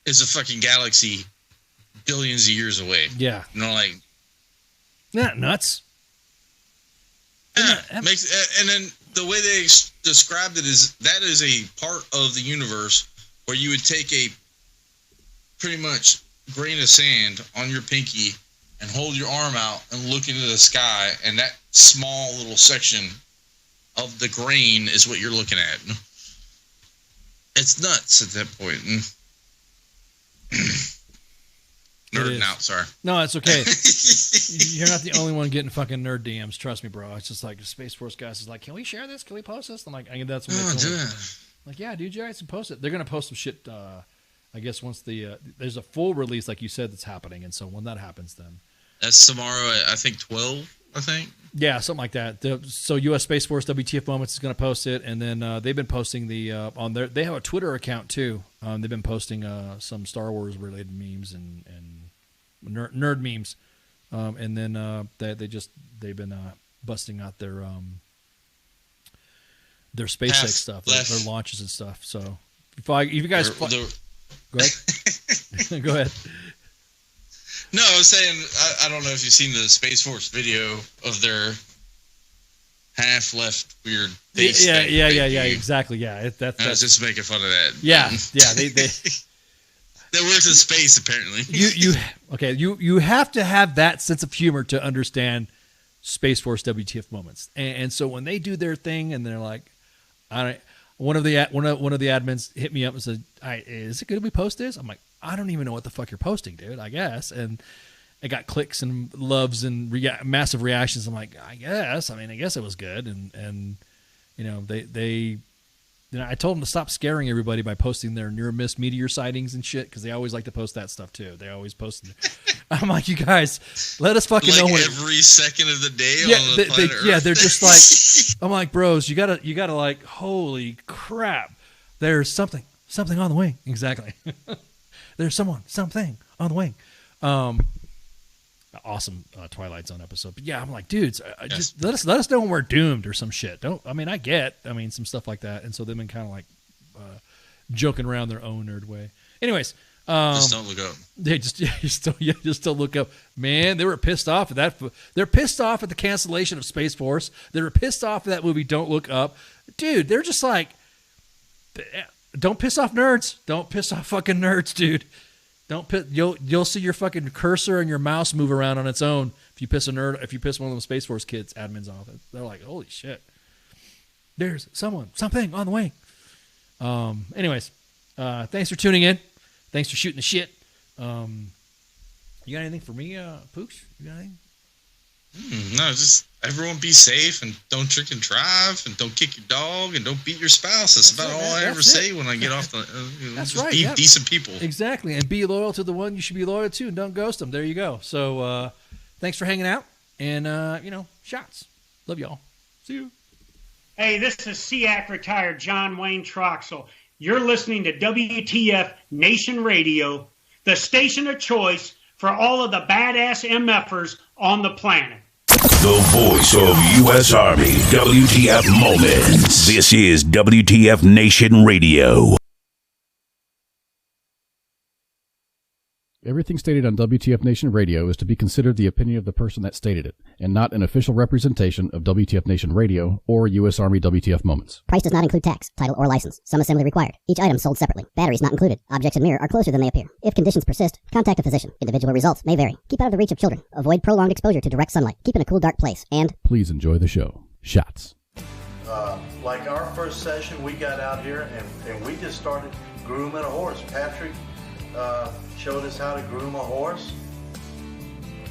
is a fucking galaxy billions of years away. Yeah. You know, like. Yeah, nuts. Yeah, and then the way they described it is that is a part of the universe where you would take a pretty much grain of sand on your pinky and hold your arm out and look into the sky, and that small little section of the grain is what you're looking at. It's nuts at that point. Nerding out, sorry. No, it's okay. You're not the only one getting fucking nerd DMs. Trust me, bro. It's just like Space Force guys is like, can we share this? Can we post this? I'm like, that's what they told me. Like, yeah, dude, you guys can post it. They're gonna post some shit. I guess once there's a full release, like you said, that's happening, and so when that happens, then that's tomorrow at I think 12. I think. Yeah, something like that. So U.S. Space Force WTF Moments is going to post it, and then they've been posting on their. They have a Twitter account too. They've been posting some Star Wars related memes and nerd memes, and then they've been busting out their SpaceX stuff, their launches and stuff. So if you guys go ahead, go ahead. No, I was saying, I don't know if you've seen the Space Force video of their half-left weird face. Yeah, exactly. Yeah, I was just making fun of that. Yeah, they that works in space apparently. You have to have that sense of humor to understand Space Force WTF Moments, and so when they do their thing and they're like, one of the admins hit me up and said, "Is it good if we post this?" I'm like, I don't even know what the fuck you're posting, dude. I guess, and it got clicks and loves and massive reactions. I'm like, I guess it was good, and you know they I told them to stop scaring everybody by posting their near-miss meteor sightings and shit, because they always like to post that stuff too. They always post it. I'm like, you guys, let us fucking know when every second of the day on the planet Earth. Yeah, they're just like, I'm like, bros, you gotta like, holy crap, there's something on the wing. Exactly. There's something on the wing. Awesome Twilight Zone episode. But yeah, I'm like, dudes, just let us know when we're doomed or some shit. Some stuff like that. And so they've been kind of like joking around their own nerd way. Anyways, just don't look up. They just don't look up. Man, they were pissed off at that. They're pissed off at the cancellation of Space Force. They were pissed off at that movie Don't Look Up. Dude, they're just like, don't piss off nerds. Don't piss off fucking nerds, dude. You'll see your fucking cursor and your mouse move around on its own if you piss one of them Space Force kids admins off. They're like, holy shit. There's something on the wing. Anyways, thanks for tuning in. Thanks for shooting the shit. You got anything for me, Pooch? You got anything? No, just everyone be safe and don't drink and drive and don't kick your dog and don't beat your spouse. That's about all I ever say when I get off the. That's just right. Be decent people. Exactly, and be loyal to the one you should be loyal to, and don't ghost them. There you go. So, thanks for hanging out, and shots. Love y'all. See you. Hey, this is SEAC retired John Wayne Troxel. You're listening to WTF Nation Radio, the station of choice for all of the badass MFers on the planet. The voice of U.S. Army, WTF Moments. This is WTF Nation Radio. Everything stated on WTF Nation Radio is to be considered the opinion of the person that stated it, and not an official representation of WTF Nation Radio or U.S. Army WTF Moments. Price does not include tax, title, or license. Some assembly required. Each item sold separately. Batteries not included. Objects in mirror are closer than they appear. If conditions persist, contact a physician. Individual results may vary. Keep out of the reach of children. Avoid prolonged exposure to direct sunlight. Keep in a cool, dark place. And please enjoy the show. Shots. Like our first session, we got out here and we just started grooming a horse. Patrick showed us how to groom a horse,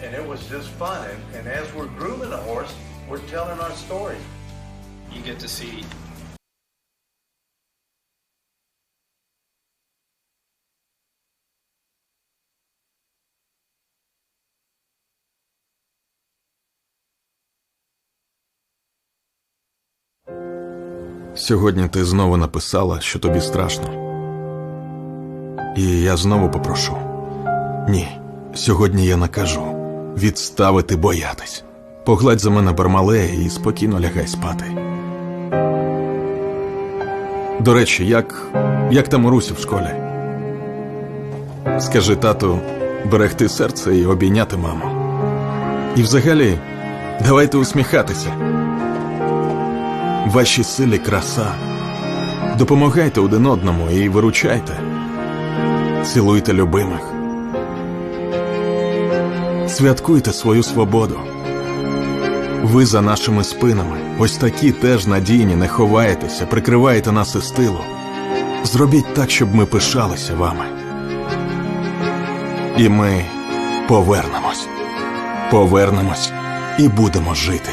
and it was just fun. And as we're grooming a horse, we're telling our story. You get to see Сьогодні ти знову написала, що тобі страшно. І я знову попрошу. Ні, сьогодні я накажу відставити боятись. Погладь за мене Бармалея і спокійно лягай спати. До речі, як там Урусі в школі? Скажи тату берегти серце і обійняти маму. І взагалі, давайте усміхатися. Вашій силі краса. Допомагайте один одному і виручайте. Цілуйте любимих. Святкуйте свою свободу. Ви за нашими спинами. Ось такі теж надійні, не ховаєтеся, прикриваєте нас із тилу. Зробіть так, щоб ми пишалися вами. І ми повернемось. Повернемось і будемо жити.